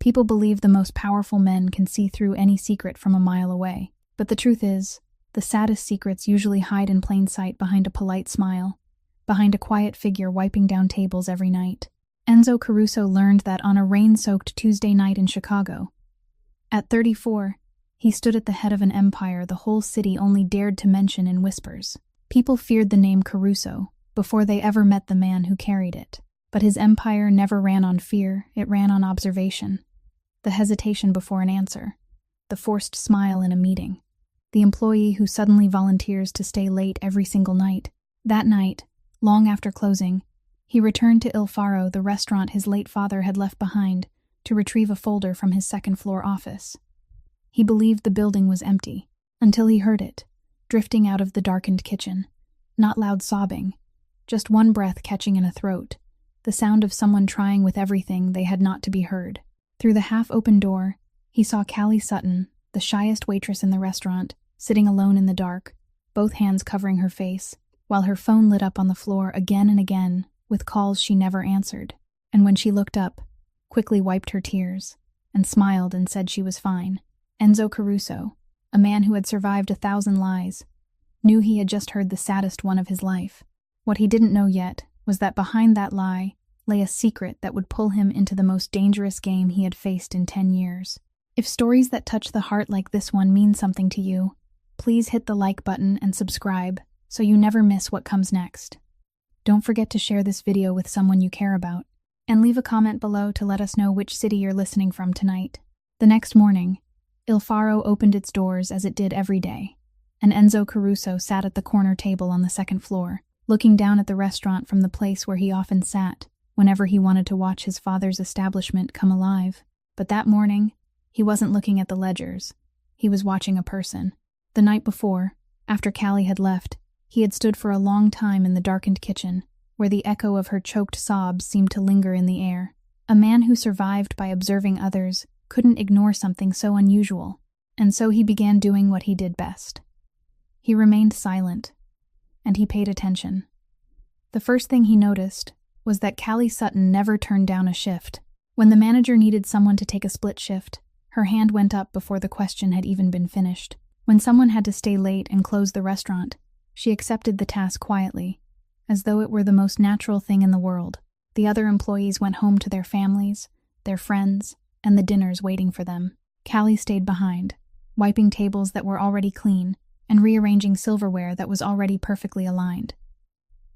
People believe the most powerful men can see through any secret from a mile away. But the truth is, the saddest secrets usually hide in plain sight behind a polite smile, behind a quiet figure wiping down tables every night. Enzo Caruso learned that on a rain-soaked Tuesday night in Chicago. At 34, he stood at the head of an empire the whole city only dared to mention in whispers. People feared the name Caruso before they ever met the man who carried it. But his empire never ran on fear, it ran on observation. The hesitation before an answer, the forced smile in a meeting, the employee who suddenly volunteers to stay late every single night. That night, long after closing, he returned to Il Faro, the restaurant his late father had left behind, to retrieve a folder from his second-floor office. He believed the building was empty, until he heard it, drifting out of the darkened kitchen. Not loud sobbing, just one breath catching in a throat, the sound of someone trying with everything they had not to be heard. Through the half-open door, he saw Callie Sutton, the shyest waitress in the restaurant, sitting alone in the dark, both hands covering her face, while her phone lit up on the floor again and again, with calls she never answered. And when she looked up, quickly wiped her tears, and smiled and said she was fine. Enzo Caruso, a man who had survived 1,000 lies, knew he had just heard the saddest one of his life. What he didn't know yet was that behind that lie lay a secret that would pull him into the most dangerous game he had faced in 10 years. If stories that touch the heart like this one mean something to you, please hit the like button and subscribe so you never miss what comes next. Don't forget to share this video with someone you care about, and leave a comment below to let us know which city you're listening from tonight. The next morning, Il Faro opened its doors as it did every day, and Enzo Caruso sat at the corner table on the second floor, looking down at the restaurant from the place where he often sat whenever he wanted to watch his father's establishment come alive. But that morning, he wasn't looking at the ledgers. He was watching a person. The night before, after Callie had left, he had stood for a long time in the darkened kitchen, where the echo of her choked sobs seemed to linger in the air. A man who survived by observing others couldn't ignore something so unusual, and so he began doing what he did best. He remained silent, and he paid attention. The first thing he noticed was that Callie Sutton never turned down a shift. When the manager needed someone to take a split shift, her hand went up before the question had even been finished. When someone had to stay late and close the restaurant, she accepted the task quietly, as though it were the most natural thing in the world. The other employees went home to their families, their friends, and the dinners waiting for them. Callie stayed behind, wiping tables that were already clean and rearranging silverware that was already perfectly aligned.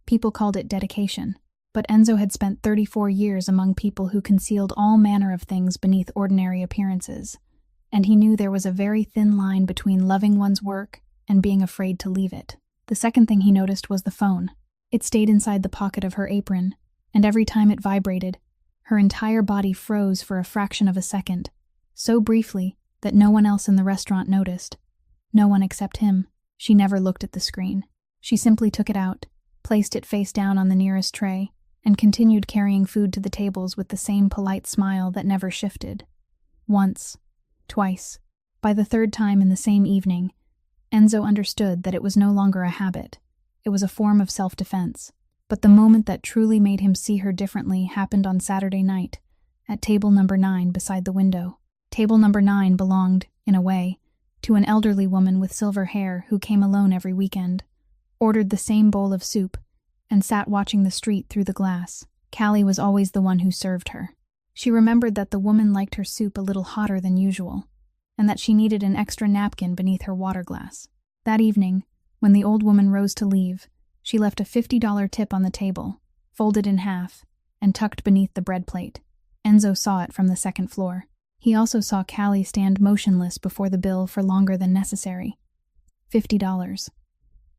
People called it dedication, but Enzo had spent 34 years among people who concealed all manner of things beneath ordinary appearances, and he knew there was a very thin line between loving one's work and being afraid to leave it. The second thing he noticed was the phone. It stayed inside the pocket of her apron, and every time it vibrated, her entire body froze for a fraction of a second, so briefly that no one else in the restaurant noticed. No one except him. She never looked at the screen. She simply took it out, placed it face down on the nearest tray, and continued carrying food to the tables with the same polite smile that never shifted. Once, twice, by the third time in the same evening, Enzo understood that it was no longer a habit. It was a form of self-defense. But the moment that truly made him see her differently happened on Saturday night, at table number 9 beside the window. Table number 9 belonged, in a way, to an elderly woman with silver hair who came alone every weekend, ordered the same bowl of soup, and sat watching the street through the glass. Callie was always the one who served her. She remembered that the woman liked her soup a little hotter than usual, and that she needed an extra napkin beneath her water glass. That evening, when the old woman rose to leave, she left a $50 tip on the table, folded in half, and tucked beneath the bread plate. Enzo saw it from the second floor. He also saw Callie stand motionless before the bill for longer than necessary. $50.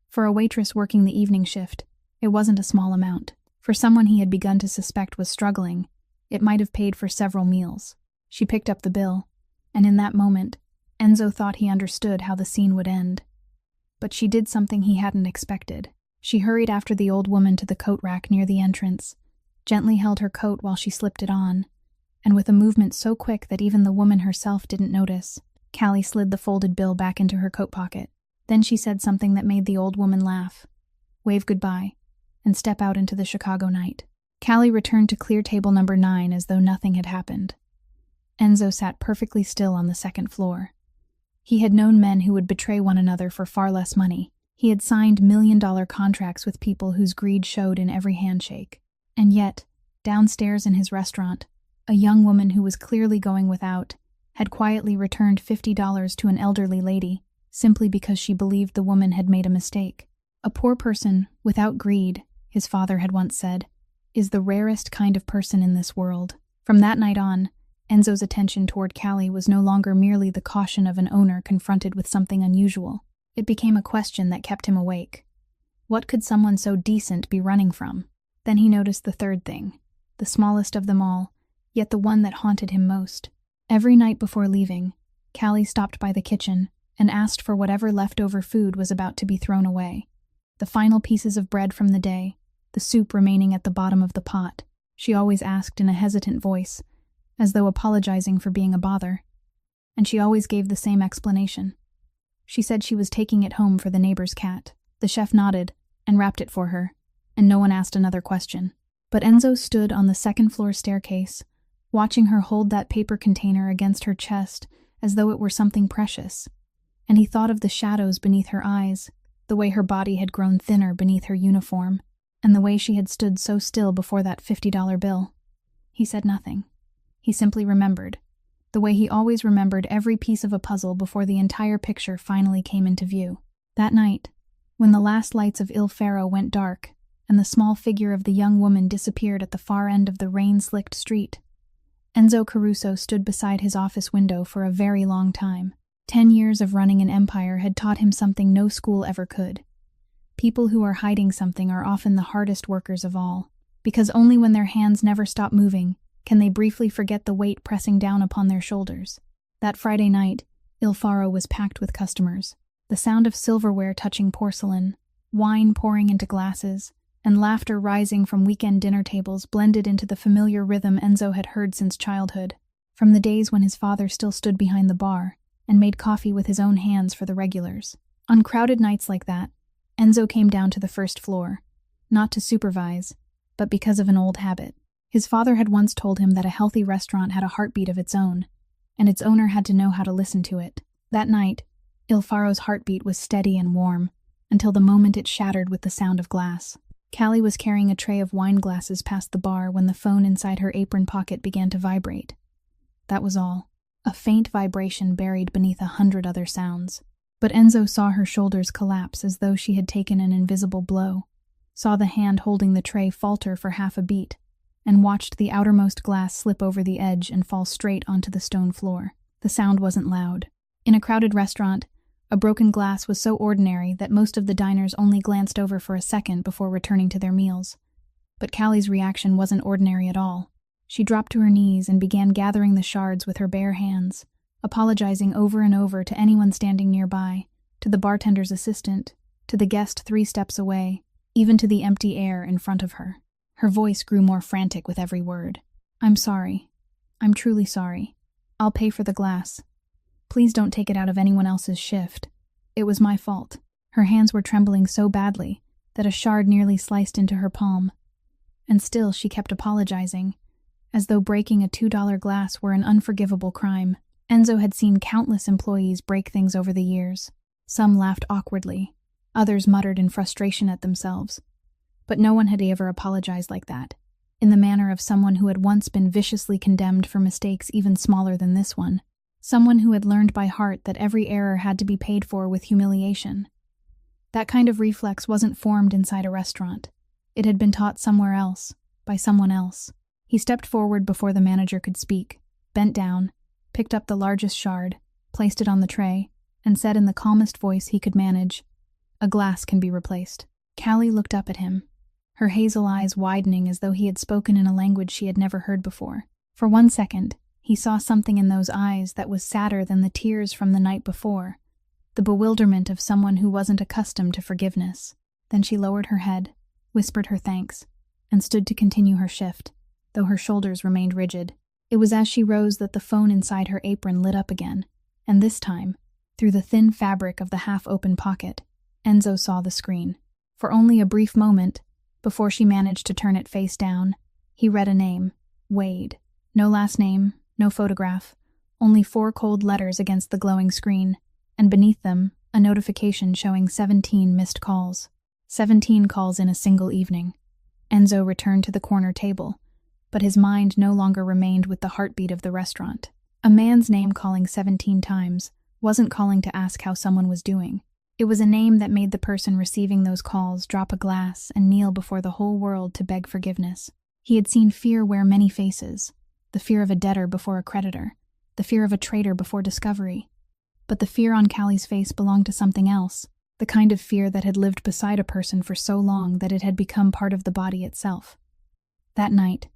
For a waitress working the evening shift, it wasn't a small amount. For someone he had begun to suspect was struggling, it might have paid for several meals. She picked up the bill, and in that moment, Enzo thought he understood how the scene would end. But she did something he hadn't expected. She hurried after the old woman to the coat rack near the entrance, gently held her coat while she slipped it on, and with a movement so quick that even the woman herself didn't notice, Callie slid the folded bill back into her coat pocket. Then she said something that made the old woman laugh, wave goodbye, and step out into the Chicago night. Callie returned to clear table number 9 as though nothing had happened. Enzo sat perfectly still on the second floor. He had known men who would betray one another for far less money. He had signed million-dollar contracts with people whose greed showed in every handshake. And yet, downstairs in his restaurant, a young woman who was clearly going without had quietly returned $50 to an elderly lady simply because she believed the woman had made a mistake. A poor person, without greed, his father had once said, is the rarest kind of person in this world. From that night on, Enzo's attention toward Callie was no longer merely the caution of an owner confronted with something unusual. It became a question that kept him awake. What could someone so decent be running from? Then he noticed the third thing, the smallest of them all, yet the one that haunted him most. Every night before leaving, Callie stopped by the kitchen and asked for whatever leftover food was about to be thrown away. The final pieces of bread from the day, the soup remaining at the bottom of the pot. She always asked in a hesitant voice, as though apologizing for being a bother. And she always gave the same explanation. She said she was taking it home for the neighbor's cat. The chef nodded and wrapped it for her, and no one asked another question. But Enzo stood on the second-floor staircase, watching her hold that paper container against her chest as though it were something precious. And he thought of the shadows beneath her eyes, the way her body had grown thinner beneath her uniform, and the way she had stood so still before that $50 bill. He said nothing. He simply remembered, the way he always remembered every piece of a puzzle before the entire picture finally came into view. That night, when the last lights of Il Faro went dark and the small figure of the young woman disappeared at the far end of the rain-slicked street, Enzo Caruso stood beside his office window for a very long time. 10 years of running an empire had taught him something no school ever could. People who are hiding something are often the hardest workers of all, because only when their hands never stop moving can they briefly forget the weight pressing down upon their shoulders. That Friday night, Il Faro was packed with customers. The sound of silverware touching porcelain, wine pouring into glasses, and laughter rising from weekend dinner tables blended into the familiar rhythm Enzo had heard since childhood, from the days when his father still stood behind the bar and made coffee with his own hands for the regulars. On crowded nights like that, Enzo came down to the first floor, not to supervise, but because of an old habit. His father had once told him that a healthy restaurant had a heartbeat of its own, and its owner had to know how to listen to it. That night, Il Faro's heartbeat was steady and warm, until the moment it shattered with the sound of glass. Callie was carrying a tray of wine glasses past the bar when the phone inside her apron pocket began to vibrate. That was all, a faint vibration buried beneath 100 other sounds. But Enzo saw her shoulders collapse as though she had taken an invisible blow, saw the hand holding the tray falter for half a beat, and watched the outermost glass slip over the edge and fall straight onto the stone floor. The sound wasn't loud. In a crowded restaurant, a broken glass was so ordinary that most of the diners only glanced over for a second before returning to their meals. But Callie's reaction wasn't ordinary at all. She dropped to her knees and began gathering the shards with her bare hands, apologizing over and over to anyone standing nearby, to the bartender's assistant, to the guest 3 steps away, even to the empty air in front of her. Her voice grew more frantic with every word. "I'm sorry. I'm truly sorry. I'll pay for the glass. Please don't take it out of anyone else's shift. It was my fault." Her hands were trembling so badly that a shard nearly sliced into her palm. And still she kept apologizing, as though breaking a $2 glass were an unforgivable crime. Enzo had seen countless employees break things over the years. Some laughed awkwardly, others muttered in frustration at themselves. But no one had ever apologized like that, in the manner of someone who had once been viciously condemned for mistakes even smaller than this one. Someone who had learned by heart that every error had to be paid for with humiliation. That kind of reflex wasn't formed inside a restaurant. It had been taught somewhere else, by someone else. He stepped forward before the manager could speak, bent down, picked up the largest shard, placed it on the tray, and said in the calmest voice he could manage, "A glass can be replaced." Callie looked up at him, her hazel eyes widening as though he had spoken in a language she had never heard before. For 1 second, he saw something in those eyes that was sadder than the tears from the night before, the bewilderment of someone who wasn't accustomed to forgiveness. Then she lowered her head, whispered her thanks, and stood to continue her shift, though her shoulders remained rigid. It was as she rose that the phone inside her apron lit up again, and this time, through the thin fabric of the half-open pocket, Enzo saw the screen. For only a brief moment, before she managed to turn it face down, he read a name, Wade. No last name, No photograph, only 4 cold letters against the glowing screen, and beneath them, a notification showing 17 missed calls. 17 calls in a single evening. Enzo returned to the corner table, but his mind no longer remained with the heartbeat of the restaurant. A man's name calling 17 times wasn't calling to ask how someone was doing. It was a name that made the person receiving those calls drop a glass and kneel before the whole world to beg forgiveness. He had seen fear wear many faces, the fear of a debtor before a creditor, the fear of a traitor before discovery. But the fear on Callie's face belonged to something else, the kind of fear that had lived beside a person for so long that it had become part of the body itself. That night,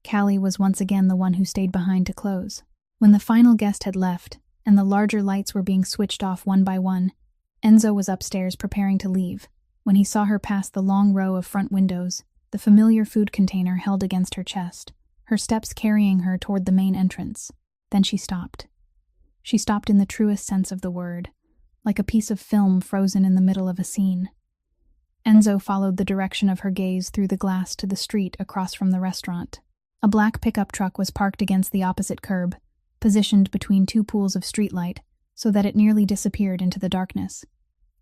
Callie was once again the one who stayed behind to close. When the final guest had left, and the larger lights were being switched off one by one, Enzo was upstairs preparing to leave, when he saw her pass the long row of front windows, the familiar food container held against her chest, her steps carrying her toward the main entrance. Then she stopped. She stopped in the truest sense of the word, like a piece of film frozen in the middle of a scene. Enzo followed the direction of her gaze through the glass to the street across from the restaurant. A black pickup truck was parked against the opposite curb, positioned between 2 pools of streetlight, so that it nearly disappeared into the darkness.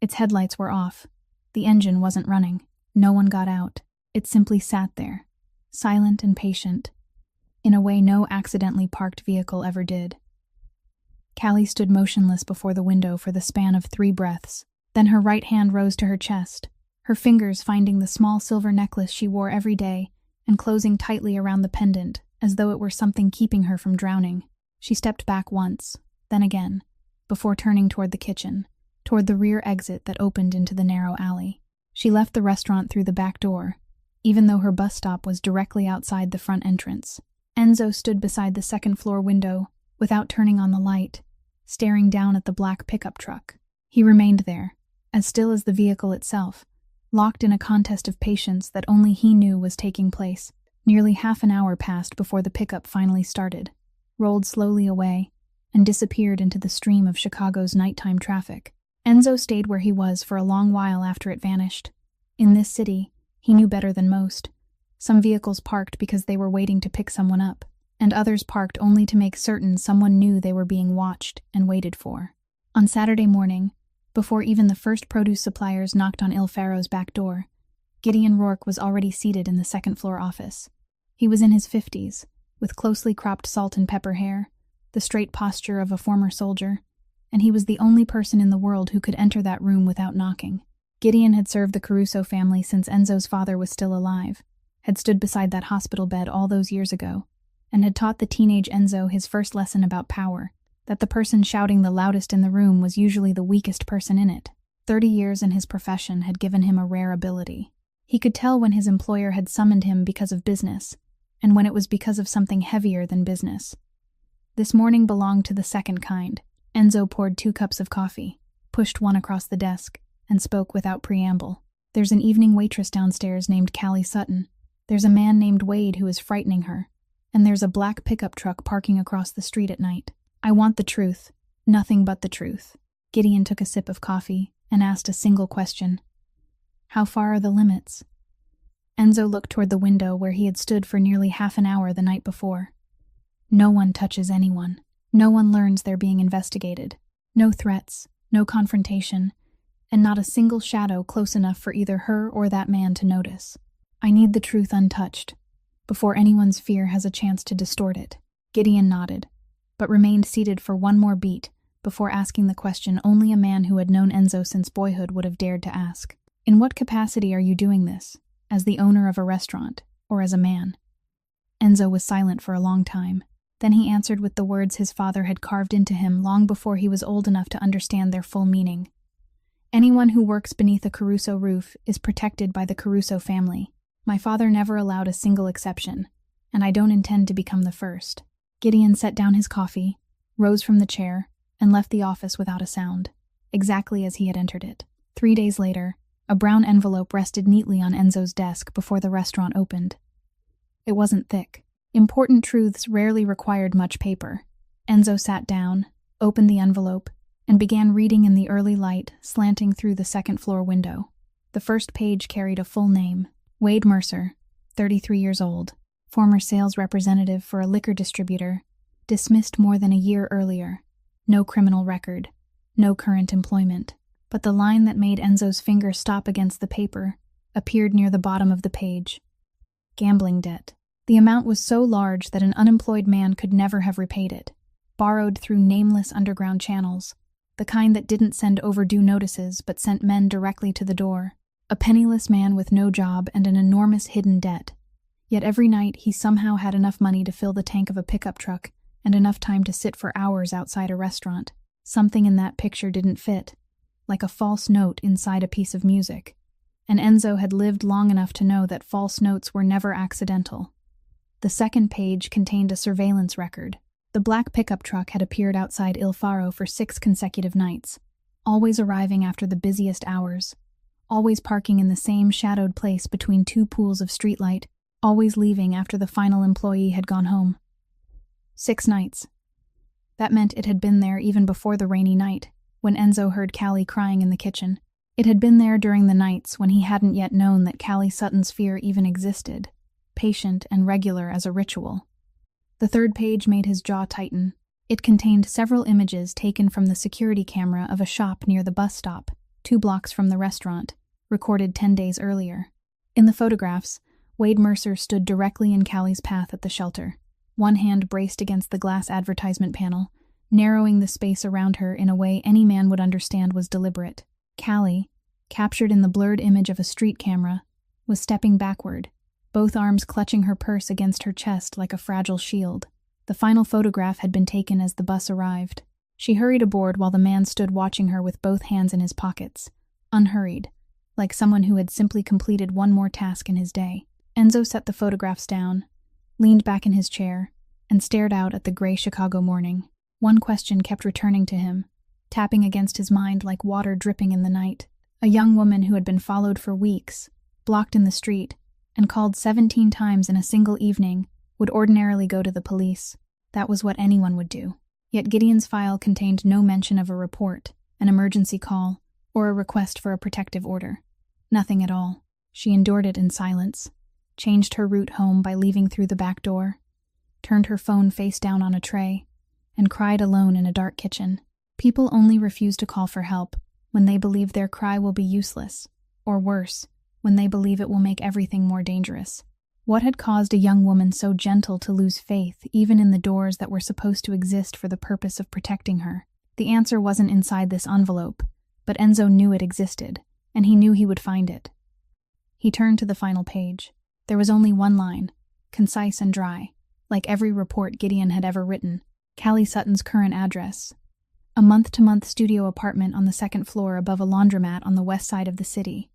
Its headlights were off. The engine wasn't running. No one got out. It simply sat there, silent and patient, in a way no accidentally parked vehicle ever did. Callie stood motionless before the window for the span of 3 breaths. Then her right hand rose to her chest, her fingers finding the small silver necklace she wore every day and closing tightly around the pendant, as though it were something keeping her from drowning. She stepped back once, then again, before turning toward the kitchen, toward the rear exit that opened into the narrow alley. She left the restaurant through the back door, even though her bus stop was directly outside the front entrance. Enzo stood beside the second-floor window, without turning on the light, staring down at the black pickup truck. He remained there, as still as the vehicle itself, locked in a contest of patience that only he knew was taking place. Nearly half an hour passed before the pickup finally started, rolled slowly away, and disappeared into the stream of Chicago's nighttime traffic. Enzo stayed where he was for a long while after it vanished. In this city, he knew better than most. Some vehicles parked because they were waiting to pick someone up, and others parked only to make certain someone knew they were being watched and waited for. On Saturday morning, before even the first produce suppliers knocked on Il Faro's back door, Gideon Rourke was already seated in the second-floor office. He was in his 50s, with closely cropped salt and pepper hair, the straight posture of a former soldier, and he was the only person in the world who could enter that room without knocking. Gideon had served the Caruso family since Enzo's father was still alive, had stood beside that hospital bed all those years ago, and had taught the teenage Enzo his first lesson about power, that the person shouting the loudest in the room was usually the weakest person in it. 30 years in his profession had given him a rare ability. He could tell when his employer had summoned him because of business, and when it was because of something heavier than business. This morning belonged to the second kind. Enzo poured 2 cups of coffee, pushed one across the desk, and spoke without preamble. There's an evening waitress downstairs named Callie Sutton. There's a man named Wade who is frightening her. And there's a black pickup truck parking across the street at night. I want the truth. Nothing but the truth. Gideon took a sip of coffee and asked a single question. How far are the limits? Enzo looked toward the window where he had stood for nearly half an hour the night before. No one touches anyone. No one learns they're being investigated. No threats, no confrontation, and not a single shadow close enough for either her or that man to notice. I need the truth untouched, before anyone's fear has a chance to distort it. Gideon nodded, but remained seated for one more beat before asking the question only a man who had known Enzo since boyhood would have dared to ask. In what capacity are you doing this? As the owner of a restaurant, or as a man? Enzo was silent for a long time. Then he answered with the words his father had carved into him long before he was old enough to understand their full meaning. Anyone who works beneath a Caruso roof is protected by the Caruso family. My father never allowed a single exception, and I don't intend to become the first. Gideon set down his coffee, rose from the chair, and left the office without a sound, exactly as he had entered it. 3 days later, a brown envelope rested neatly on Enzo's desk before the restaurant opened. It wasn't thick. Important truths rarely required much paper. Enzo sat down, opened the envelope, and began reading in the early light slanting through the second-floor window. The first page carried a full name. Wade Mercer, 33 years old, former sales representative for a liquor distributor, dismissed more than a year earlier. No criminal record, no current employment. But the line that made Enzo's finger stop against the paper appeared near the bottom of the page. Gambling debt. The amount was so large that an unemployed man could never have repaid it. Borrowed through nameless underground channels, the kind that didn't send overdue notices but sent men directly to the door. A penniless man with no job and an enormous hidden debt. Yet every night he somehow had enough money to fill the tank of a pickup truck and enough time to sit for hours outside a restaurant. Something in that picture didn't fit, like a false note inside a piece of music. And Enzo had lived long enough to know that false notes were never accidental. The second page contained a surveillance record. The black pickup truck had appeared outside Il Faro for 6 consecutive nights, always arriving after the busiest hours, always parking in the same shadowed place between 2 pools of streetlight, always leaving after the final employee had gone home. 6 nights. That meant it had been there even before the rainy night, when Enzo heard Callie crying in the kitchen. It had been there during the nights when he hadn't yet known that Callie Sutton's fear even existed, patient and regular as a ritual. The third page made his jaw tighten. It contained several images taken from the security camera of a shop near the bus stop, 2 blocks from the restaurant, recorded 10 days earlier. In the photographs, Wade Mercer stood directly in Callie's path at the shelter, one hand braced against the glass advertisement panel, narrowing the space around her in a way any man would understand was deliberate. Callie, captured in the blurred image of a street camera, was stepping backward, both arms clutching her purse against her chest like a fragile shield. The final photograph had been taken as the bus arrived. She hurried aboard while the man stood watching her with both hands in his pockets, unhurried, like someone who had simply completed one more task in his day. Enzo set the photographs down, leaned back in his chair, and stared out at the gray Chicago morning. One question kept returning to him, tapping against his mind like water dripping in the night. A young woman who had been followed for weeks, blocked in the street, and called 17 times in a single evening, would ordinarily go to the police. That was what anyone would do. Yet Gideon's file contained no mention of a report, an emergency call, or a request for a protective order. Nothing at all. She endured it in silence, changed her route home by leaving through the back door, turned her phone face down on a tray, and cried alone in a dark kitchen. People only refuse to call for help when they believe their cry will be useless, or worse, when they believe it will make everything more dangerous. What had caused a young woman so gentle to lose faith even in the doors that were supposed to exist for the purpose of protecting her? The answer wasn't inside this envelope, but Enzo knew it existed, and he knew he would find it. He turned to the final page. There was only one line, concise and dry, like every report Gideon had ever written. Callie Sutton's current address. A month-to-month studio apartment on the 2nd floor above a laundromat on the west side of the city.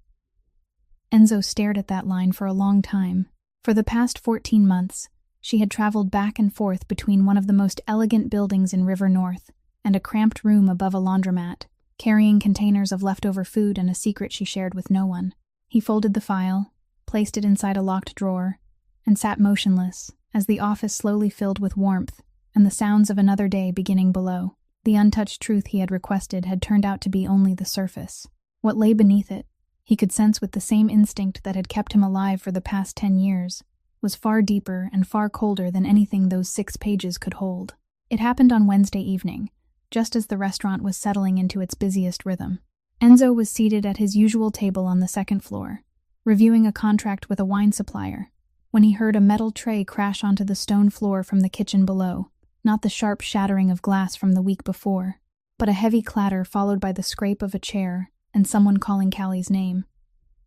Enzo stared at that line for a long time. For the past 14 months, she had traveled back and forth between one of the most elegant buildings in River North and a cramped room above a laundromat, carrying containers of leftover food and a secret she shared with no one. He folded the file, placed it inside a locked drawer, and sat motionless as the office slowly filled with warmth and the sounds of another day beginning below. The untouched truth he had requested had turned out to be only the surface. What lay beneath it, he could sense with the same instinct that had kept him alive for the past 10 years, was far deeper and far colder than anything those 6 pages could hold. It happened on Wednesday evening, just as the restaurant was settling into its busiest rhythm. Enzo was seated at his usual table on the 2nd floor, reviewing a contract with a wine supplier, when he heard a metal tray crash onto the stone floor from the kitchen below. Not the sharp shattering of glass from the week before, but a heavy clatter followed by the scrape of a chair and someone calling Callie's name.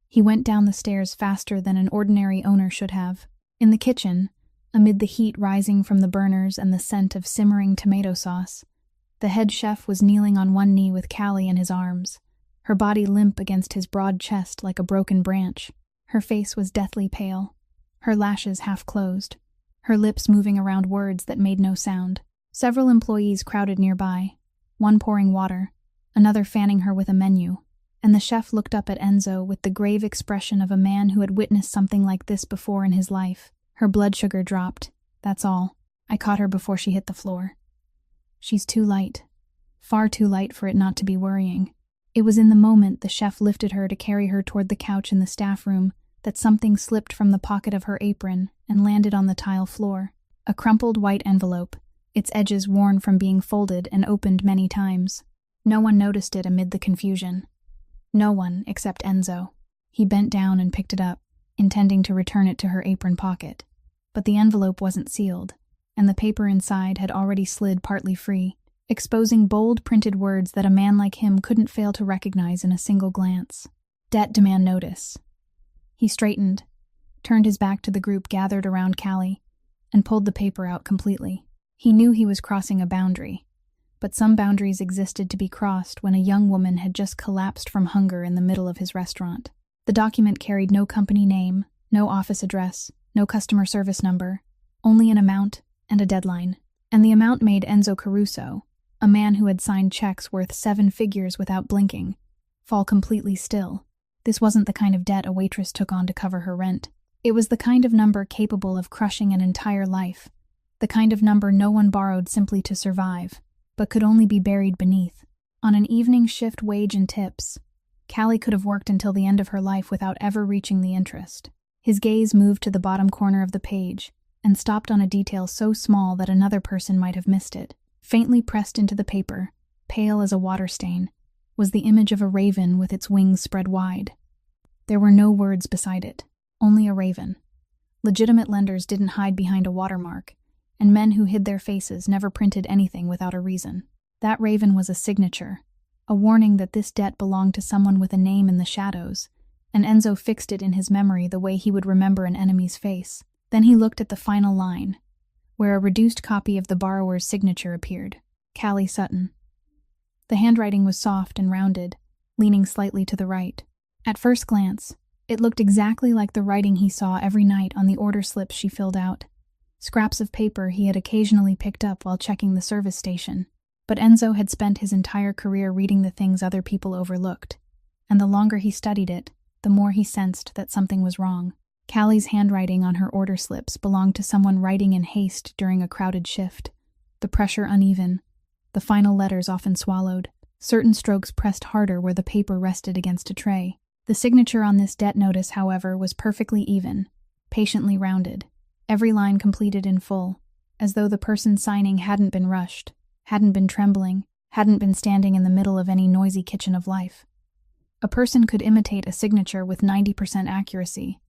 He went down the stairs faster than an ordinary owner should have. In the kitchen, amid the heat rising from the burners and the scent of simmering tomato sauce, the head chef was kneeling on one knee with Callie in his arms, her body limp against his broad chest like a broken branch. Her face was deathly pale, her lashes half closed, her lips moving around words that made no sound. Several employees crowded nearby, one pouring water, another fanning her with a menu, and the chef looked up at Enzo with the grave expression of a man who had witnessed something like this before in his life. Her blood sugar dropped, that's all. I caught her before she hit the floor. She's too light, far too light for it not to be worrying. It was in the moment the chef lifted her to carry her toward the couch in the staff room that something slipped from the pocket of her apron and landed on the tile floor. A crumpled white envelope, its edges worn from being folded and opened many times. No one noticed it amid the confusion. No one except Enzo. He bent down and picked it up, intending to return it to her apron pocket. But the envelope wasn't sealed, and the paper inside had already slid partly free, exposing bold printed words that a man like him couldn't fail to recognize in a single glance. Debt demand notice. He straightened, turned his back to the group gathered around Callie, and pulled the paper out completely. He knew he was crossing a boundary, but some boundaries existed to be crossed when a young woman had just collapsed from hunger in the middle of his restaurant. The document carried no company name, no office address, no customer service number, only an amount and a deadline. And the amount made Enzo Caruso, a man who had signed checks worth 7 figures without blinking, fall completely still. This wasn't the kind of debt a waitress took on to cover her rent. It was the kind of number capable of crushing an entire life, the kind of number no one borrowed simply to survive, but could only be buried beneath. On an evening shift wage and tips, Callie could have worked until the end of her life without ever reaching the interest. His gaze moved to the bottom corner of the page and stopped on a detail so small that another person might have missed it. Faintly pressed into the paper, pale as a water stain, was the image of a raven with its wings spread wide. There were no words beside it, only a raven. Legitimate lenders didn't hide behind a watermark, and men who hid their faces never printed anything without a reason. That raven was a signature, a warning that this debt belonged to someone with a name in the shadows, and Enzo fixed it in his memory the way he would remember an enemy's face. Then he looked at the final line, where a reduced copy of the borrower's signature appeared. Callie Sutton. The handwriting was soft and rounded, leaning slightly to the right. At first glance, it looked exactly like the writing he saw every night on the order slips she filled out, scraps of paper he had occasionally picked up while checking the service station. But Enzo had spent his entire career reading the things other people overlooked, and the longer he studied it, the more he sensed that something was wrong. Callie's handwriting on her order slips belonged to someone writing in haste during a crowded shift, the pressure uneven, the final letters often swallowed. Certain strokes pressed harder where the paper rested against a tray. The signature on this debt notice, however, was perfectly even, patiently rounded, every line completed in full, as though the person signing hadn't been rushed, hadn't been trembling, hadn't been standing in the middle of any noisy kitchen of life. A person could imitate a signature with 90% accuracy,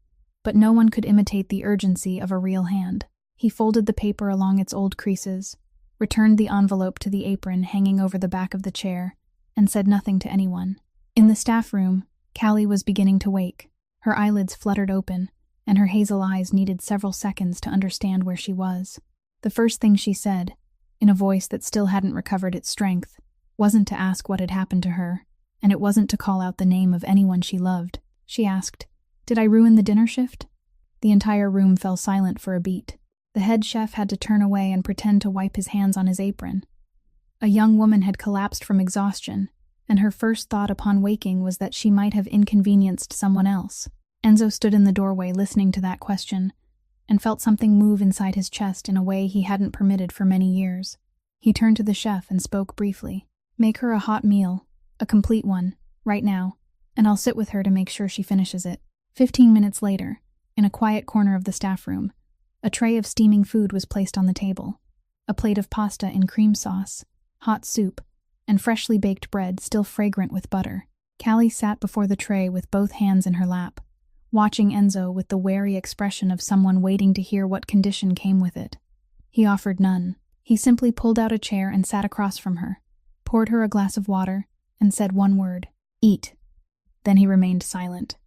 but no one could imitate the urgency of a real hand. He folded the paper along its old creases, returned the envelope to the apron hanging over the back of the chair, and said nothing to anyone. In the staff room, Callie was beginning to wake. Her eyelids fluttered open, and her hazel eyes needed several seconds to understand where she was. The first thing she said, in a voice that still hadn't recovered its strength, wasn't to ask what had happened to her, and it wasn't to call out the name of anyone she loved. She asked, "Did I ruin the dinner shift?" The entire room fell silent for a beat. The head chef had to turn away and pretend to wipe his hands on his apron. A young woman had collapsed from exhaustion, and her first thought upon waking was that she might have inconvenienced someone else. Enzo stood in the doorway listening to that question, and felt something move inside his chest in a way he hadn't permitted for many years. He turned to the chef and spoke briefly. "Make her a hot meal, a complete one, right now, and I'll sit with her to make sure she finishes it." 15 minutes later, in a quiet corner of the staff room, a tray of steaming food was placed on the table. A plate of pasta in cream sauce, hot soup, and freshly baked bread still fragrant with butter. Callie sat before the tray with both hands in her lap, watching Enzo with the wary expression of someone waiting to hear what condition came with it. He offered none. He simply pulled out a chair and sat across from her, poured her a glass of water, and said one word, "Eat." Then he remained silent.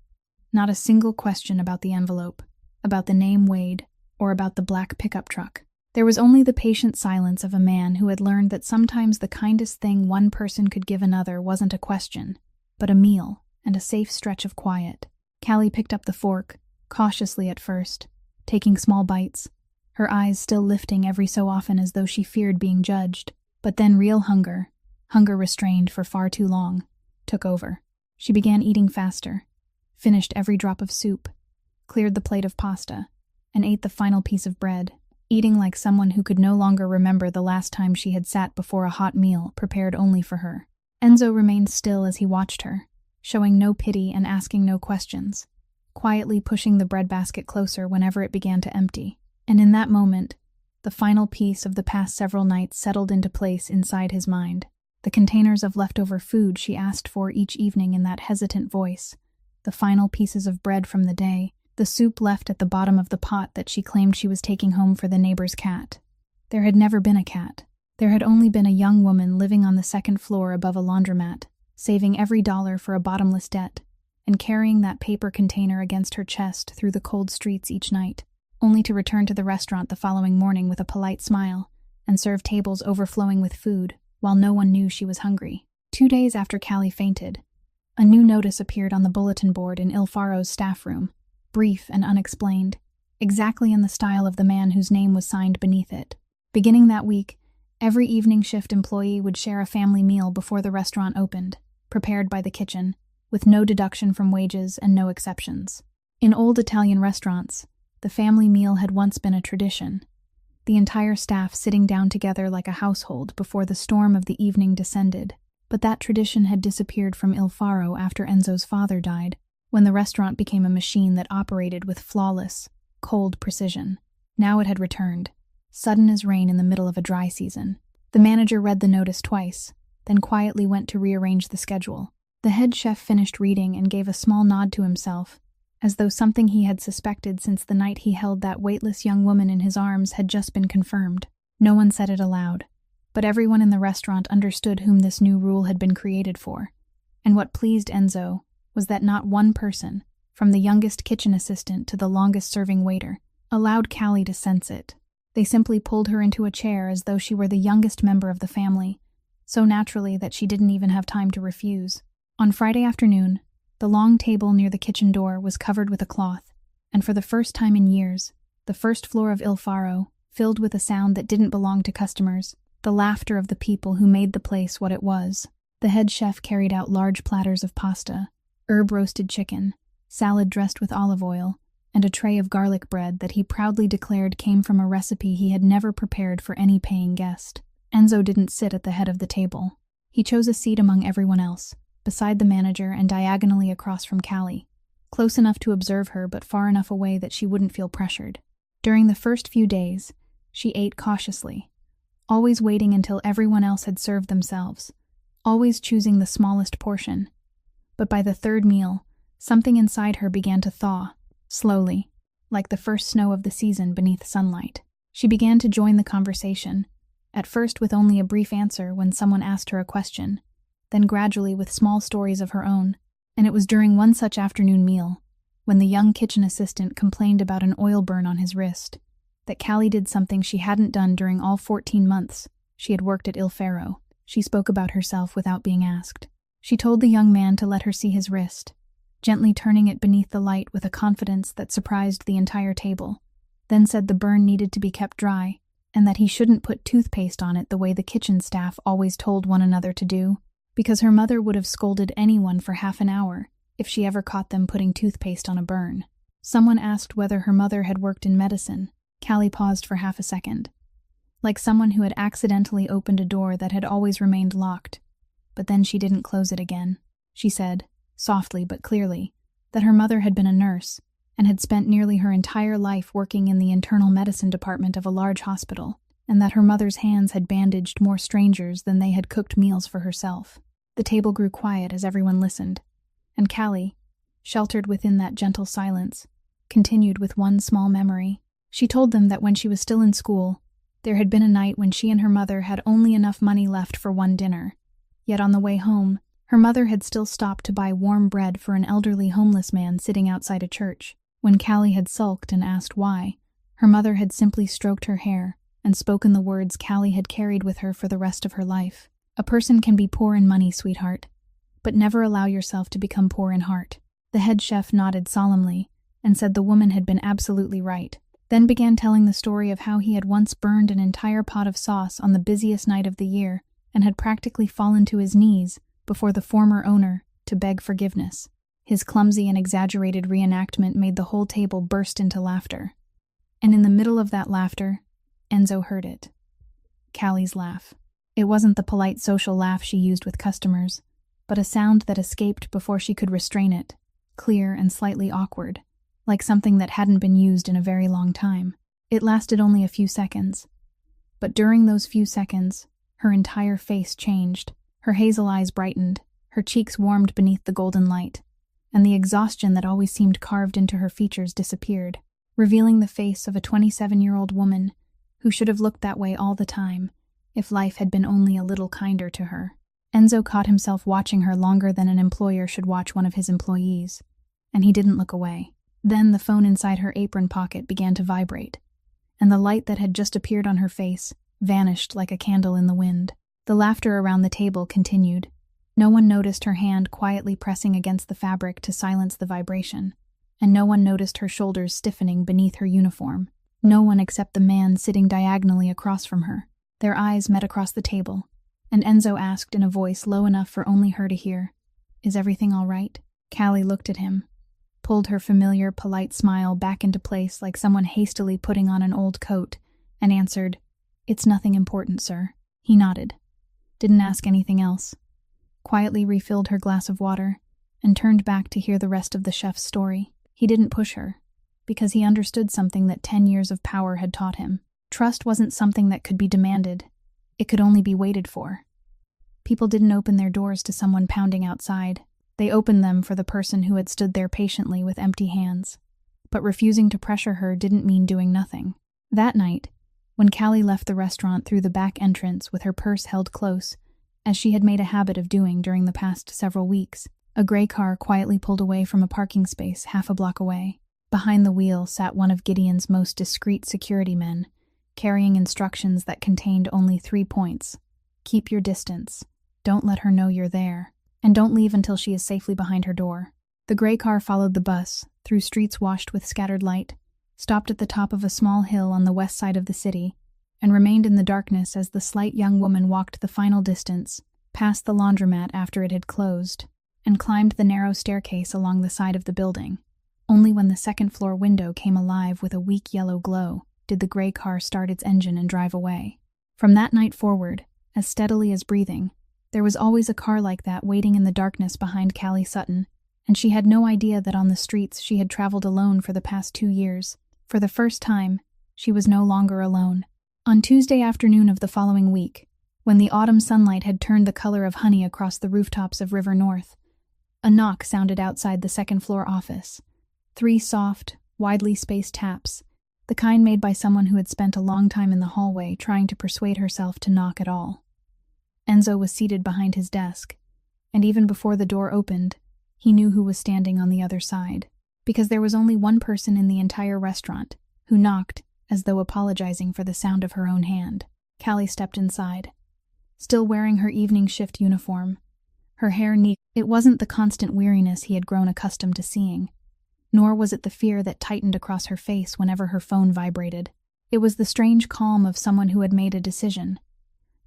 Not a single question about the envelope, about the name Wade, or about the black pickup truck. There was only the patient silence of a man who had learned that sometimes the kindest thing one person could give another wasn't a question, but a meal and a safe stretch of quiet. Callie picked up the fork, cautiously at first, taking small bites, her eyes still lifting every so often as though she feared being judged. But then real hunger restrained for far too long, took over. She began eating faster, finished every drop of soup, cleared the plate of pasta, and ate the final piece of bread, eating like someone who could no longer remember the last time she had sat before a hot meal prepared only for her. Enzo remained still as he watched her, showing no pity and asking no questions, quietly pushing the breadbasket closer whenever it began to empty. And in that moment, The final piece of the past several nights settled into place inside his mind. The containers of leftover food she asked for each evening in that hesitant voice. The final pieces of bread from the day. The soup left at the bottom of the pot that she claimed she was taking home for the neighbor's cat. There had never been a cat. There had only been a young woman living on the second floor above a laundromat, saving every dollar for a bottomless debt, and carrying that paper container against her chest through the cold streets each night, only to return to the restaurant the following morning with a polite smile and serve tables overflowing with food while no one knew she was hungry. 2 days after Callie fainted, a new notice appeared on the bulletin board in Il Faro's staff room, brief and unexplained, exactly in the style of the man whose name was signed beneath it. Beginning that week, every evening shift employee would share a family meal before the restaurant opened, prepared by the kitchen, with no deduction from wages and no exceptions. In old Italian restaurants, the family meal had once been a tradition, the entire staff sitting down together like a household before the storm of the evening descended. But that tradition had disappeared from Il Faro after Enzo's father died, when the restaurant became a machine that operated with flawless, cold precision. Now it had returned, sudden as rain in the middle of a dry season. The manager read the notice twice, then quietly went to rearrange the schedule. The head chef finished reading and gave a small nod to himself, as though something he had suspected since the night he held that weightless young woman in his arms had just been confirmed. No one said it aloud, but everyone in the restaurant understood whom this new rule had been created for. And what pleased Enzo was that not one person, from the youngest kitchen assistant to the longest-serving waiter, allowed Callie to sense it. They simply pulled her into a chair as though she were the youngest member of the family, so naturally that she didn't even have time to refuse. On Friday afternoon, the long table near the kitchen door was covered with a cloth, and for the first time in years, the first floor of Il Faro, filled with a sound that didn't belong to customers, the laughter of the people who made the place what it was. The head chef carried out large platters of pasta, herb-roasted chicken, salad dressed with olive oil, and a tray of garlic bread that he proudly declared came from a recipe he had never prepared for any paying guest. Enzo didn't sit at the head of the table. He chose a seat among everyone else, beside the manager and diagonally across from Callie, close enough to observe her but far enough away that she wouldn't feel pressured. During the first few days, she ate cautiously, always waiting until everyone else had served themselves, always choosing the smallest portion. But by the third meal, something inside her began to thaw, slowly, like the first snow of the season beneath sunlight. She began to join the conversation, at first with only a brief answer when someone asked her a question, then gradually with small stories of her own. And it was during one such afternoon meal, when the young kitchen assistant complained about an oil burn on his wrist, that Callie did something she hadn't done during all 14 months she had worked at Il Faro. She spoke about herself without being asked. She told the young man to let her see his wrist, gently turning it beneath the light with a confidence that surprised the entire table, then said the burn needed to be kept dry, and that he shouldn't put toothpaste on it the way the kitchen staff always told one another to do, because her mother would have scolded anyone for half an hour if she ever caught them putting toothpaste on a burn. Someone asked whether her mother had worked in medicine. Callie paused for half a second, like someone who had accidentally opened a door that had always remained locked, but then she didn't close it again. She said, softly but clearly, that her mother had been a nurse and had spent nearly her entire life working in the internal medicine department of a large hospital, and that her mother's hands had bandaged more strangers than they had cooked meals for herself. The table grew quiet as everyone listened, and Callie, sheltered within that gentle silence, continued with one small memory. She told them that when she was still in school, there had been a night when she and her mother had only enough money left for one dinner. Yet on the way home, her mother had still stopped to buy warm bread for an elderly homeless man sitting outside a church. When Callie had sulked and asked why, her mother had simply stroked her hair and spoken the words Callie had carried with her for the rest of her life. A person can be poor in money, sweetheart, but never allow yourself to become poor in heart. The head chef nodded solemnly and said the woman had been absolutely right, then began telling the story of how he had once burned an entire pot of sauce on the busiest night of the year and had practically fallen to his knees before the former owner to beg forgiveness. His clumsy and exaggerated reenactment made the whole table burst into laughter. And in the middle of that laughter, Enzo heard it. Callie's laugh. It wasn't the polite social laugh she used with customers, but a sound that escaped before she could restrain it, clear and slightly awkward, like something that hadn't been used in a very long time. It lasted only a few seconds, But during those few seconds, her entire face changed. Her hazel eyes brightened, her cheeks warmed beneath the golden light, and the exhaustion that always seemed carved into her features disappeared, revealing the face of a 27-year-old woman who should have looked that way all the time if life had been only a little kinder to her. Enzo caught himself watching her longer than an employer should watch one of his employees, and he didn't look away. Then the phone inside her apron pocket began to vibrate, and the light that had just appeared on her face vanished like a candle in the wind. The laughter around the table continued. No one noticed her hand quietly pressing against the fabric to silence the vibration, and no one noticed her shoulders stiffening beneath her uniform. No one except the man sitting diagonally across from her. Their eyes met across the table, and Enzo asked in a voice low enough for only her to hear, "Is everything all right?" Callie looked at him, pulled her familiar, polite smile back into place like someone hastily putting on an old coat, and answered, "It's nothing important, sir." He nodded, didn't ask anything else, quietly refilled her glass of water, and turned back to hear the rest of the chef's story. He didn't push her, because he understood something that 10 years of power had taught him. Trust wasn't something that could be demanded. It could only be waited for. People didn't open their doors to someone pounding outside. They opened them for the person who had stood there patiently with empty hands. But refusing to pressure her didn't mean doing nothing. That night, when Callie left the restaurant through the back entrance with her purse held close, as she had made a habit of doing during the past several weeks, a gray car quietly pulled away from a parking space half a block away. Behind the wheel sat one of Gideon's most discreet security men, carrying instructions that contained only 3 points. Keep your distance, don't let her know you're there, and don't leave until she is safely behind her door. The gray car followed the bus, through streets washed with scattered light, stopped at the top of a small hill on the west side of the city, and remained in the darkness as the slight young woman walked the final distance, past the laundromat after it had closed, and climbed the narrow staircase along the side of the building. Only when the second-floor window came alive with a weak yellow glow did the gray car start its engine and drive away. From that night forward, as steadily as breathing, there was always a car like that waiting in the darkness behind Callie Sutton, and she had no idea that on the streets she had traveled alone for the past 2 years. For the first time, she was no longer alone. On Tuesday afternoon of the following week, when the autumn sunlight had turned the color of honey across the rooftops of River North, a knock sounded outside the second-floor office. 3 soft, widely spaced taps, the kind made by someone who had spent a long time in the hallway trying to persuade herself to knock at all. Enzo was seated behind his desk, and even before the door opened, he knew who was standing on the other side, because there was only one person in the entire restaurant who knocked as though apologizing for the sound of her own hand. Callie stepped inside, still wearing her evening shift uniform, her hair neat. It wasn't the constant weariness he had grown accustomed to seeing, nor was it the fear that tightened across her face whenever her phone vibrated. It was the strange calm of someone who had made a decision,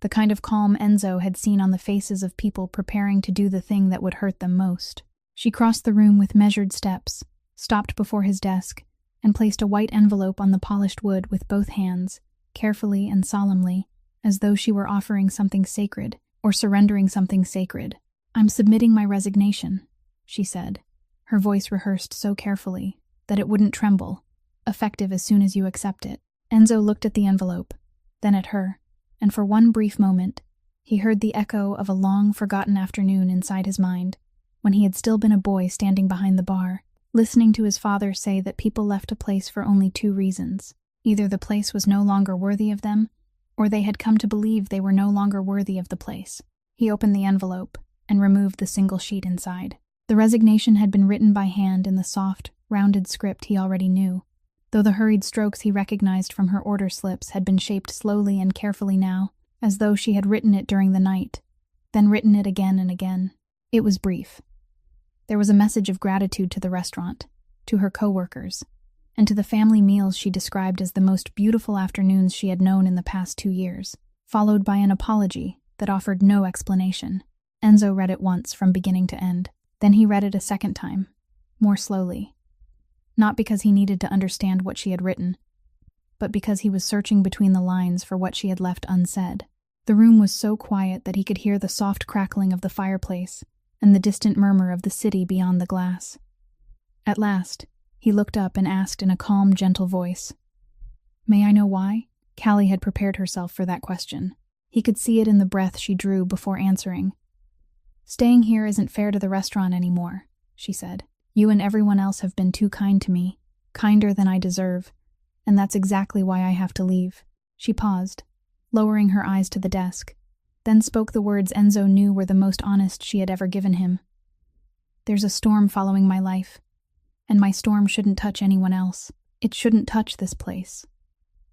the kind of calm Enzo had seen on the faces of people preparing to do the thing that would hurt them most. She crossed the room with measured steps, stopped before his desk, and placed a white envelope on the polished wood with both hands, carefully and solemnly, as though she were offering something sacred, or surrendering something sacred. "I'm submitting my resignation," she said, her voice rehearsed so carefully that it wouldn't tremble, effective as soon as you accept it. Enzo looked at the envelope, then at her, and for one brief moment, he heard the echo of a long-forgotten afternoon inside his mind, when he had still been a boy standing behind the bar, listening to his father say that people left a place for only 2 reasons. Either the place was no longer worthy of them, or they had come to believe they were no longer worthy of the place. He opened the envelope and removed the single sheet inside. The resignation had been written by hand in the soft, rounded script he already knew, though the hurried strokes he recognized from her order slips had been shaped slowly and carefully now, as though she had written it during the night, then written it again and again. It was brief. There was a message of gratitude to the restaurant, to her co-workers, and to the family meals she described as the most beautiful afternoons she had known in the past 2 years, followed by an apology that offered no explanation. Enzo read it once from beginning to end. Then he read it a second time, more slowly. Not because he needed to understand what she had written, but because he was searching between the lines for what she had left unsaid. The room was so quiet that he could hear the soft crackling of the fireplace and the distant murmur of the city beyond the glass. At last, he looked up and asked in a calm, gentle voice, "May I know why?" Callie had prepared herself for that question. He could see it in the breath she drew before answering. "Staying here isn't fair to the restaurant anymore," she said. "You and everyone else have been too kind to me, kinder than I deserve, and that's exactly why I have to leave." She paused, lowering her eyes to the desk, then spoke the words Enzo knew were the most honest she had ever given him. "There's a storm following my life, and my storm shouldn't touch anyone else. It shouldn't touch this place."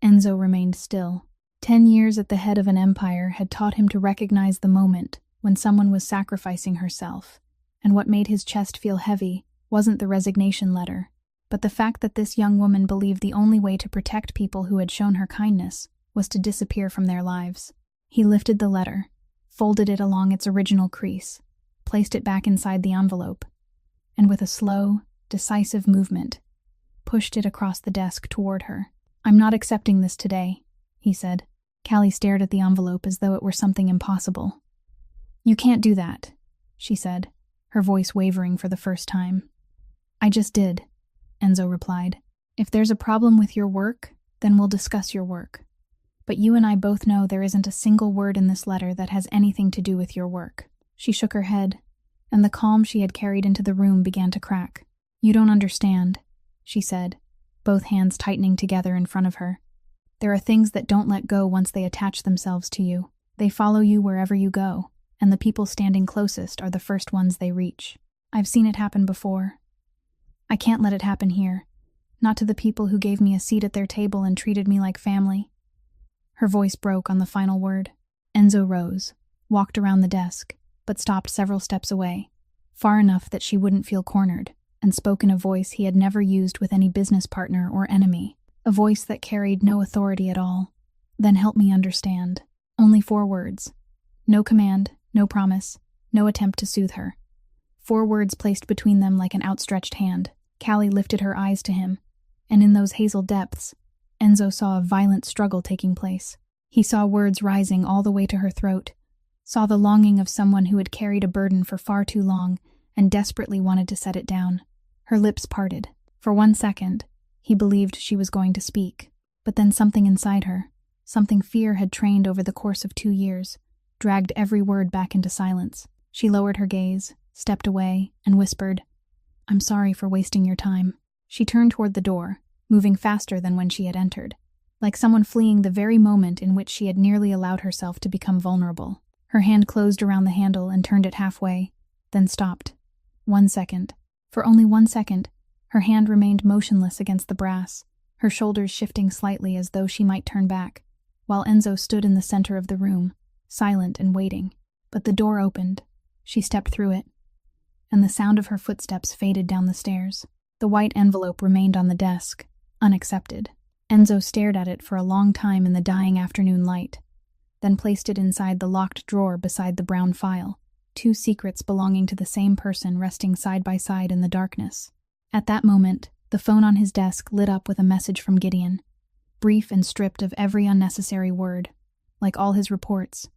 Enzo remained still. 10 years at the head of an empire had taught him to recognize the moment when someone was sacrificing herself, and what made his chest feel heavy wasn't the resignation letter, but the fact that this young woman believed the only way to protect people who had shown her kindness was to disappear from their lives. He lifted the letter, folded it along its original crease, placed it back inside the envelope, and with a slow, decisive movement, pushed it across the desk toward her. "I'm not accepting this today," he said. Callie stared at the envelope as though it were something impossible. "You can't do that," she said, her voice wavering for the first time. "I just did," Enzo replied. "If there's a problem with your work, then we'll discuss your work. But you and I both know there isn't a single word in this letter that has anything to do with your work." She shook her head, and the calm she had carried into the room began to crack. "You don't understand," she said, both hands tightening together in front of her. "There are things that don't let go once they attach themselves to you. They follow you wherever you go, and the people standing closest are the first ones they reach. I've seen it happen before. I can't let it happen here. Not to the people who gave me a seat at their table and treated me like family." Her voice broke on the final word. Enzo rose, walked around the desk, but stopped several steps away, far enough that she wouldn't feel cornered, and spoke in a voice he had never used with any business partner or enemy, a voice that carried no authority at all. "Then help me understand." Only 4 words. No command, no promise, no attempt to soothe her. 4 words placed between them like an outstretched hand. Callie lifted her eyes to him, and in those hazel depths, Enzo saw a violent struggle taking place. He saw words rising all the way to her throat, saw the longing of someone who had carried a burden for far too long and desperately wanted to set it down. Her lips parted. For 1 second, he believed she was going to speak, but then something inside her, something fear had trained over the course of 2 years, dragged every word back into silence. She lowered her gaze, stepped away, and whispered, "I'm sorry for wasting your time." She turned toward the door, moving faster than when she had entered, like someone fleeing the very moment in which she had nearly allowed herself to become vulnerable. Her hand closed around the handle and turned it halfway, then stopped. 1 second. For only 1 second, her hand remained motionless against the brass, her shoulders shifting slightly as though she might turn back, while Enzo stood in the center of the room, silent and waiting. But the door opened. She stepped through it, and the sound of her footsteps faded down the stairs. The white envelope remained on the desk, unaccepted. Enzo stared at it for a long time in the dying afternoon light, then placed it inside the locked drawer beside the brown file, 2 secrets belonging to the same person resting side by side in the darkness. At that moment, the phone on his desk lit up with a message from Gideon, brief and stripped of every unnecessary word. Like all his reports,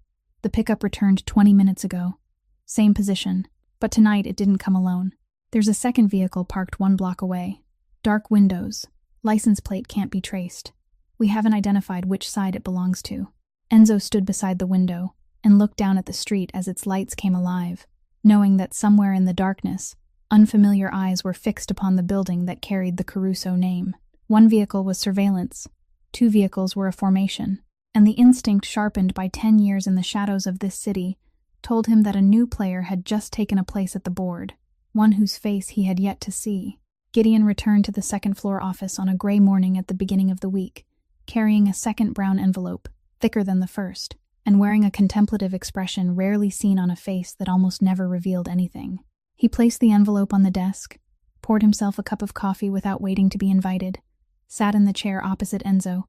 the pickup returned 20 minutes ago. Same position, but tonight it didn't come alone. There's a second vehicle parked 1 block away. Dark windows. License plate can't be traced. We haven't identified which side it belongs to. Enzo stood beside the window and looked down at the street as its lights came alive, knowing that somewhere in the darkness, unfamiliar eyes were fixed upon the building that carried the Caruso name. 1 vehicle was surveillance, 2 vehicles were a formation, and the instinct sharpened by 10 years in the shadows of this city told him that a new player had just taken a place at the board, one whose face he had yet to see. Gideon returned to the second-floor office on a gray morning at the beginning of the week, carrying a second brown envelope, thicker than the first, and wearing a contemplative expression rarely seen on a face that almost never revealed anything. He placed the envelope on the desk, poured himself a cup of coffee without waiting to be invited, sat in the chair opposite Enzo,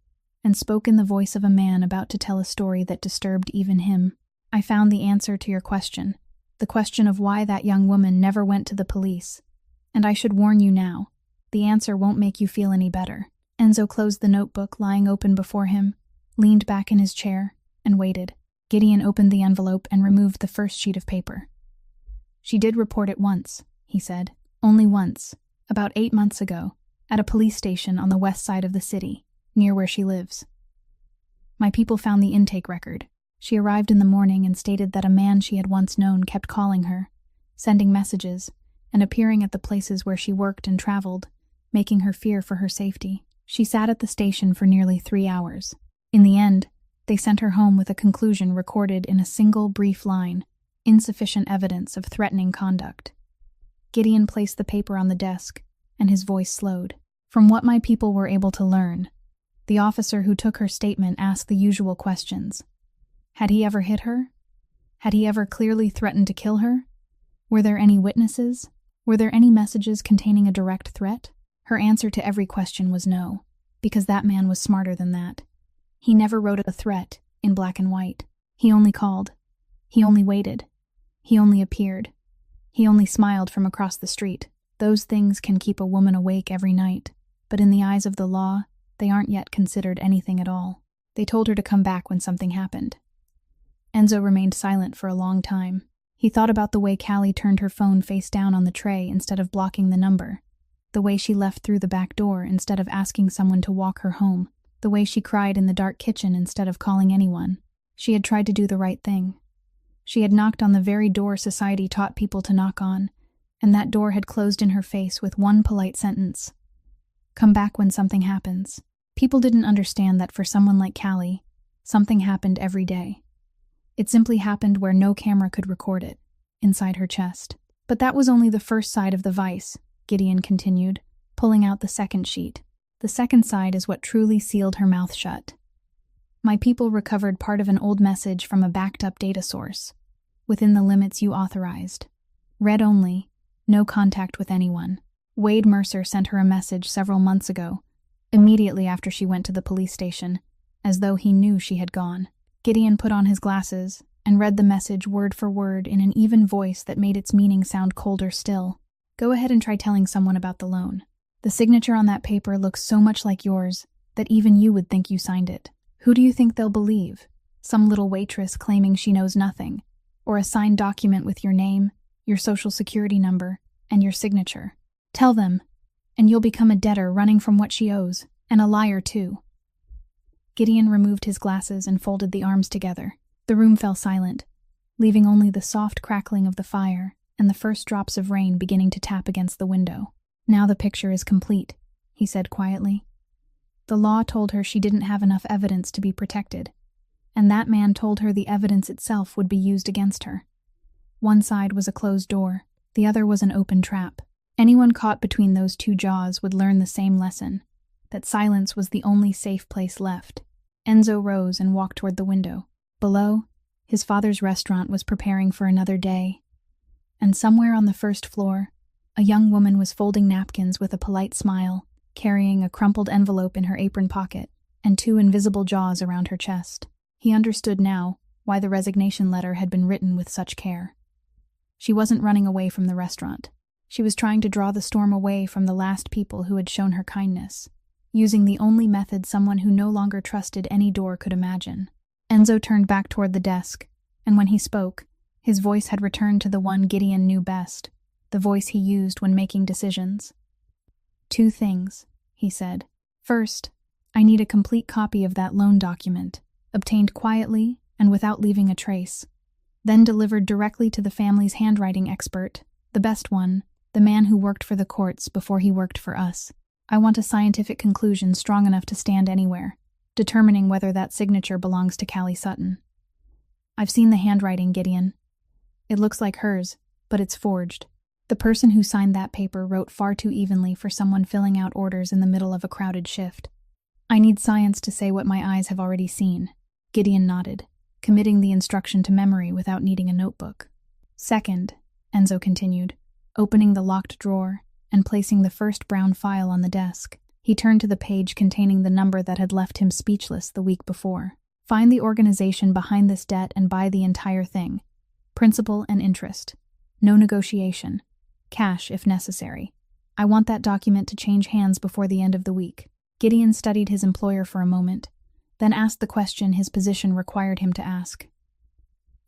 and spoke in the voice of a man about to tell a story that disturbed even him. "I found the answer to your question, the question of why that young woman never went to the police. And I should warn you now, the answer won't make you feel any better." Enzo closed the notebook lying open before him, leaned back in his chair, and waited. Gideon opened the envelope and removed the first sheet of paper. "She did report it once," he said. "Only once, about 8 months ago, at a police station on the west side of the city, near where she lives." My people found the intake record. She arrived in the morning and stated that a man she had once known kept calling her, sending messages, and appearing at the places where she worked and traveled, making her fear for her safety. She sat at the station for nearly 3 hours. In the end, they sent her home with a conclusion recorded in a single brief line: insufficient evidence of threatening conduct. Gideon placed the paper on the desk, and his voice slowed. From what my people were able to learn, the officer who took her statement asked the usual questions. Had he ever hit her? Had he ever clearly threatened to kill her? Were there any witnesses? Were there any messages containing a direct threat? Her answer to every question was no, because that man was smarter than that. He never wrote a threat in black and white. He only called. He only waited. He only appeared. He only smiled from across the street. Those things can keep a woman awake every night, but in the eyes of the law, they aren't yet considered anything at all. They told her to come back when something happened. Enzo remained silent for a long time. He thought about the way Callie turned her phone face down on the tray instead of blocking the number, the way she left through the back door instead of asking someone to walk her home, the way she cried in the dark kitchen instead of calling anyone. She had tried to do the right thing. She had knocked on the very door society taught people to knock on, and that door had closed in her face with one polite sentence: "Come back when something happens." People didn't understand that for someone like Callie, something happened every day. It simply happened where no camera could record it, inside her chest. But that was only the first side of the vice, Gideon continued, pulling out the second sheet. The second side is what truly sealed her mouth shut. My people recovered part of an old message from a backed-up data source, within the limits you authorized. Read only, no contact with anyone. Wade Mercer sent her a message several months ago, immediately after she went to the police station, as though he knew she had gone. Gideon put on his glasses and read the message word for word in an even voice that made its meaning sound colder still. Go ahead and try telling someone about the loan. The signature on that paper looks so much like yours that even you would think you signed it. Who do you think they'll believe? Some little waitress claiming she knows nothing, or a signed document with your name, your social security number, and your signature? Tell them, and you'll become a debtor running from what she owes, and a liar too. Gideon removed his glasses and folded the arms together. The room fell silent, leaving only the soft crackling of the fire and the first drops of rain beginning to tap against the window. Now the picture is complete, he said quietly. The law told her she didn't have enough evidence to be protected, and that man told her the evidence itself would be used against her. One side was a closed door, the other was an open trap. Anyone caught between those two jaws would learn the same lesson, that silence was the only safe place left. Enzo rose and walked toward the window. Below, his father's restaurant was preparing for another day, and somewhere on the first floor, a young woman was folding napkins with a polite smile, carrying a crumpled envelope in her apron pocket and 2 invisible jaws around her chest. He understood now why the resignation letter had been written with such care. She wasn't running away from the restaurant. She was trying to draw the storm away from the last people who had shown her kindness, using the only method someone who no longer trusted any door could imagine. Enzo turned back toward the desk, and when he spoke, his voice had returned to the one Gideon knew best, the voice he used when making decisions. 2 things, he said. First, I need a complete copy of that loan document, obtained quietly and without leaving a trace, then delivered directly to the family's handwriting expert, the best one, the man who worked for the courts before he worked for us. I want a scientific conclusion strong enough to stand anywhere, determining whether that signature belongs to Callie Sutton. I've seen the handwriting, Gideon. It looks like hers, but it's forged. The person who signed that paper wrote far too evenly for someone filling out orders in the middle of a crowded shift. I need science to say what my eyes have already seen. Gideon nodded, committing the instruction to memory without needing a notebook. Second, Enzo continued, opening the locked drawer and placing the first brown file on the desk. He turned to the page containing the number that had left him speechless the week before. Find the organization behind this debt and buy the entire thing. Principal and interest. No negotiation. Cash if necessary. I want that document to change hands before the end of the week. Gideon studied his employer for a moment, then asked the question his position required him to ask.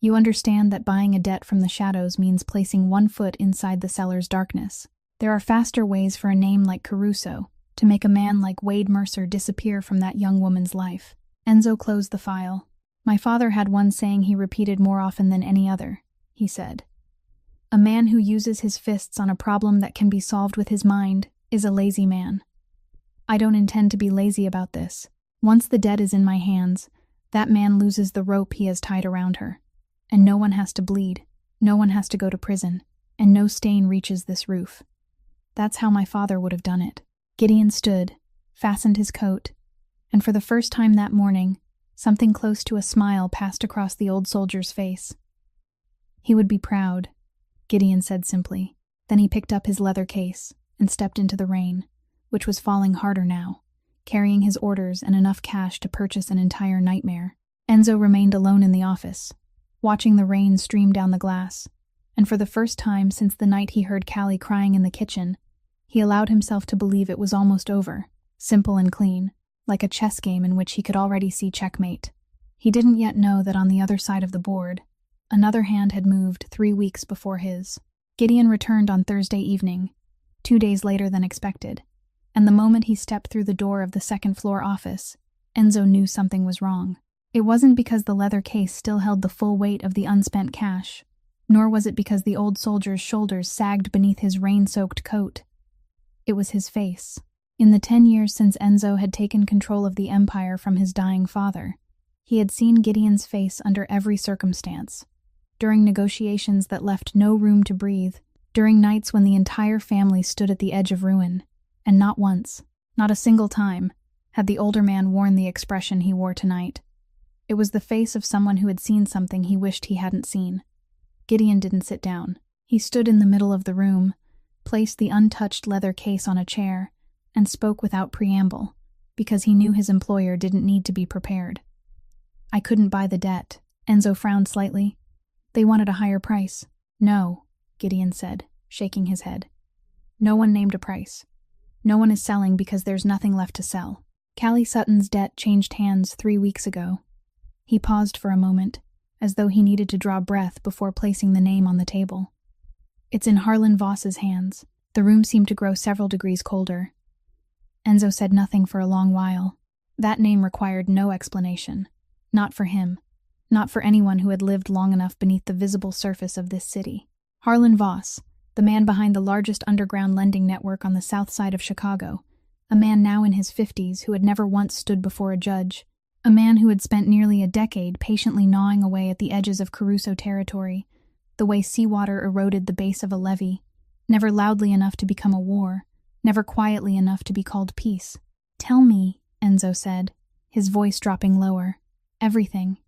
You understand that buying a debt from the shadows means placing one foot inside the seller's darkness. There are faster ways for a name like Caruso to make a man like Wade Mercer disappear from that young woman's life. Enzo closed the file. My father had one saying he repeated more often than any other, he said. A man who uses his fists on a problem that can be solved with his mind is a lazy man. I don't intend to be lazy about this. Once the debt is in my hands, that man loses the rope he has tied around her. And no one has to bleed, no one has to go to prison, and no stain reaches this roof. That's how my father would have done it. Gideon stood, fastened his coat, and for the first time that morning, something close to a smile passed across the old soldier's face. He would be proud, Gideon said simply. Then he picked up his leather case and stepped into the rain, which was falling harder now, carrying his orders and enough cash to purchase an entire nightmare. Enzo remained alone in the office, watching the rain stream down the glass, and for the first time since the night he heard Callie crying in the kitchen, he allowed himself to believe it was almost over, simple and clean, like a chess game in which he could already see checkmate. He didn't yet know that on the other side of the board, another hand had moved 3 weeks before his. Gideon returned on Thursday evening, 2 days later than expected, and the moment he stepped through the door of the second-floor office, Enzo knew something was wrong. It wasn't because the leather case still held the full weight of the unspent cash, nor was it because the old soldier's shoulders sagged beneath his rain-soaked coat. It was his face. In the 10 years since Enzo had taken control of the empire from his dying father, he had seen Gideon's face under every circumstance. During negotiations that left no room to breathe, during nights when the entire family stood at the edge of ruin, and not once, not a single time, had the older man worn the expression he wore tonight. It was the face of someone who had seen something he wished he hadn't seen. Gideon didn't sit down. He stood in the middle of the room, placed the untouched leather case on a chair, and spoke without preamble, because he knew his employer didn't need to be prepared. I couldn't buy the debt. Enzo frowned slightly. They wanted a higher price. No, Gideon said, shaking his head. No one named a price. No one is selling because there's nothing left to sell. Callie Sutton's debt changed hands 3 weeks ago. He paused for a moment, as though he needed to draw breath before placing the name on the table. It's in Harlan Voss's hands. The room seemed to grow several degrees colder. Enzo said nothing for a long while. That name required no explanation. Not for him. Not for anyone who had lived long enough beneath the visible surface of this city. Harlan Voss, the man behind the largest underground lending network on the south side of Chicago, a man now in his 50s who had never once stood before a judge, a man who had spent nearly a decade patiently gnawing away at the edges of Caruso territory, the way seawater eroded the base of a levee, never loudly enough to become a war, never quietly enough to be called peace. Tell me, Enzo said, his voice dropping lower. Everything.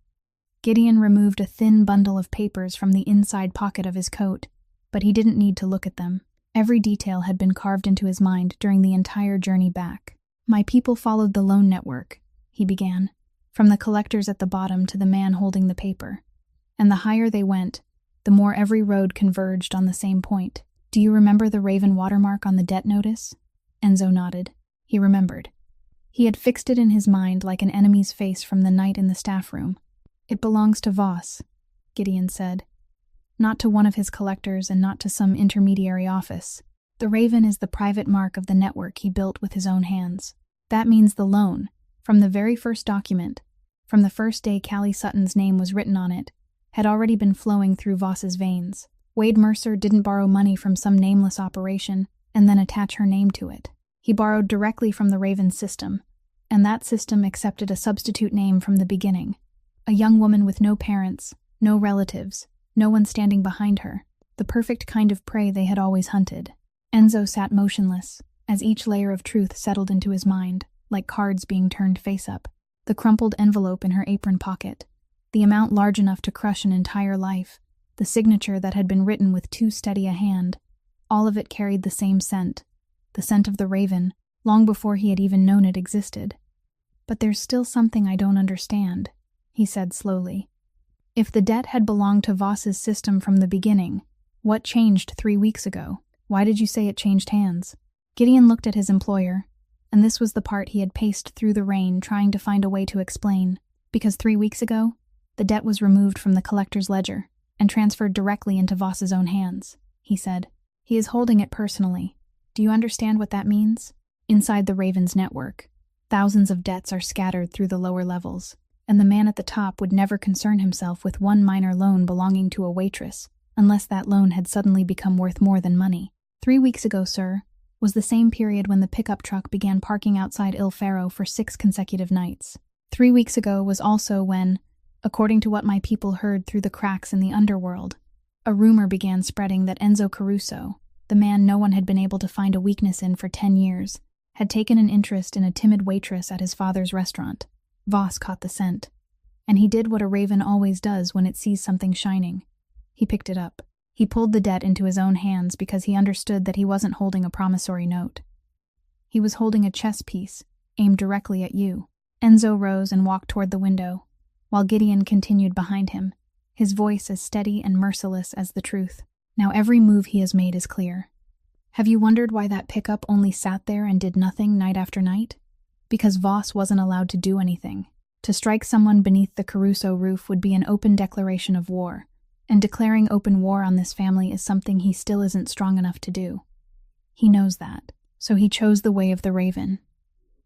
Gideon removed a thin bundle of papers from the inside pocket of his coat, but he didn't need to look at them. Every detail had been carved into his mind during the entire journey back. My people followed the loan network, he began, from the collectors at the bottom to the man holding the paper. And the higher they went, the more every road converged on the same point. Do you remember the Raven watermark on the debt notice? Enzo nodded. He remembered. He had fixed it in his mind like an enemy's face from the night in the staff room. It belongs to Voss, Gideon said. Not to one of his collectors and not to some intermediary office. The Raven is the private mark of the network he built with his own hands. That means the loan, from the very first document, from the first day Callie Sutton's name was written on it, had already been flowing through Voss's veins. Wade Mercer didn't borrow money from some nameless operation and then attach her name to it. He borrowed directly from the Raven system, and that system accepted a substitute name from the beginning. A young woman with no parents, no relatives, no one standing behind her, the perfect kind of prey they had always hunted. Enzo sat motionless, as each layer of truth settled into his mind, like cards being turned face up. The crumpled envelope in her apron pocket, the amount large enough to crush an entire life, the signature that had been written with too steady a hand, all of it carried the same scent, the scent of the Raven, long before he had even known it existed. But there's still something I don't understand, he said slowly. If the debt had belonged to Voss's system from the beginning, what changed 3 weeks ago? Why did you say it changed hands? Gideon looked at his employer, and this was the part he had paced through the rain trying to find a way to explain. Because 3 weeks ago, the debt was removed from the collector's ledger and transferred directly into Voss's own hands, he said. He is holding it personally. Do you understand what that means? Inside the Raven's network, Thousands of debts are scattered through the lower levels, and the man at the top would never concern himself with one minor loan belonging to a waitress, unless that loan had suddenly become worth more than money. 3 weeks ago, sir, was the same period when the pickup truck began parking outside Il Faro for 6 consecutive nights. 3 weeks ago was also when, according to what my people heard through the cracks in the underworld, a rumor began spreading that Enzo Caruso, the man no one had been able to find a weakness in for 10 years, had taken an interest in a timid waitress at his father's restaurant. Voss caught the scent, and he did what a raven always does when it sees something shining. He picked it up. He pulled the debt into his own hands because he understood that he wasn't holding a promissory note. He was holding a chess piece, aimed directly at you. Enzo rose and walked toward the window, while Gideon continued behind him, his voice as steady and merciless as the truth. Now every move he has made is clear. Have you wondered why that pickup only sat there and did nothing night after night? Because Voss wasn't allowed to do anything. To strike someone beneath the Caruso roof would be an open declaration of war, and declaring open war on this family is something he still isn't strong enough to do. He knows that, so he chose the way of the raven.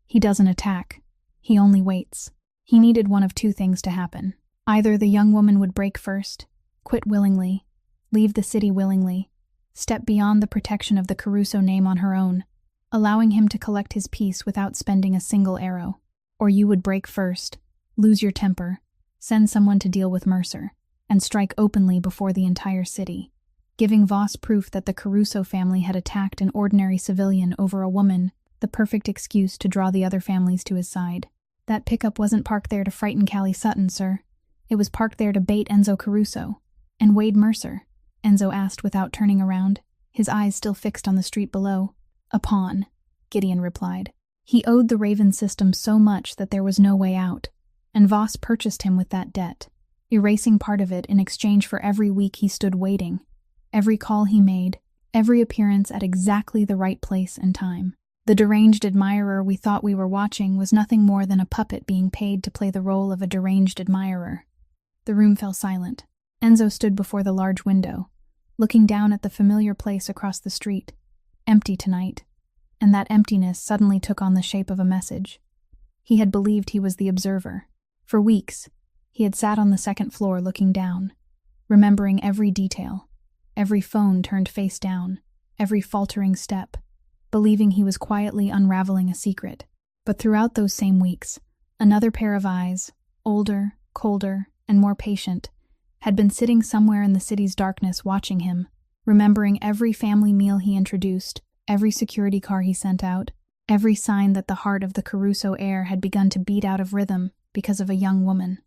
He doesn't attack. He only waits. He needed one of 2 things to happen. Either the young woman would break first, quit willingly, leave the city willingly, step beyond the protection of the Caruso name on her own, allowing him to collect his peace without spending a single arrow. Or you would break first, lose your temper, send someone to deal with Mercer, and strike openly before the entire city, giving Voss proof that the Caruso family had attacked an ordinary civilian over a woman, the perfect excuse to draw the other families to his side. That pickup wasn't parked there to frighten Callie Sutton, sir. It was parked there to bait Enzo Caruso. And Wade Mercer? Enzo asked without turning around, his eyes still fixed on the street below. A pawn, Gideon replied. He owed the Raven system so much that there was no way out, and Voss purchased him with that debt, erasing part of it in exchange for every week he stood waiting, every call he made, every appearance at exactly the right place and time. The deranged admirer we thought we were watching was nothing more than a puppet being paid to play the role of a deranged admirer. The room fell silent. Enzo stood before the large window, looking down at the familiar place across the street, empty tonight, and that emptiness suddenly took on the shape of a message. He had believed he was the observer. For weeks, he had sat on the 2nd floor looking down, remembering every detail, every phone turned face down, every faltering step, believing he was quietly unraveling a secret. But throughout those same weeks, another pair of eyes, older, colder, and more patient, had been sitting somewhere in the city's darkness watching him, remembering every family meal he introduced, every security car he sent out, every sign that the heart of the Caruso heir had begun to beat out of rhythm because of a young woman.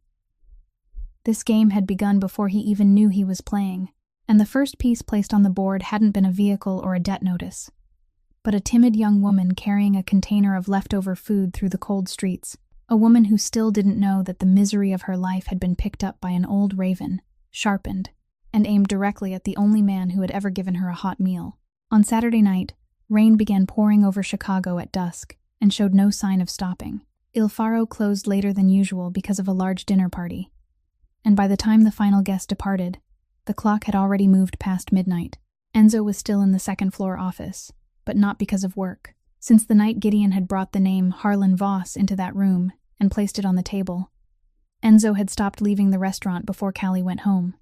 This game had begun before he even knew he was playing, and the first piece placed on the board hadn't been a vehicle or a debt notice, but a timid young woman carrying a container of leftover food through the cold streets, a woman who still didn't know that the misery of her life had been picked up by an old raven, sharpened, and aimed directly at the only man who had ever given her a hot meal. On Saturday night, rain began pouring over Chicago at dusk and showed no sign of stopping. Il Faro closed later than usual because of a large dinner party, and by the time the final guest departed, the clock had already moved past midnight. Enzo was still in the 2nd floor office, but not because of work. Since the night Gideon had brought the name Harlan Voss into that room and placed it on the table, Enzo had stopped leaving the restaurant before Callie went home.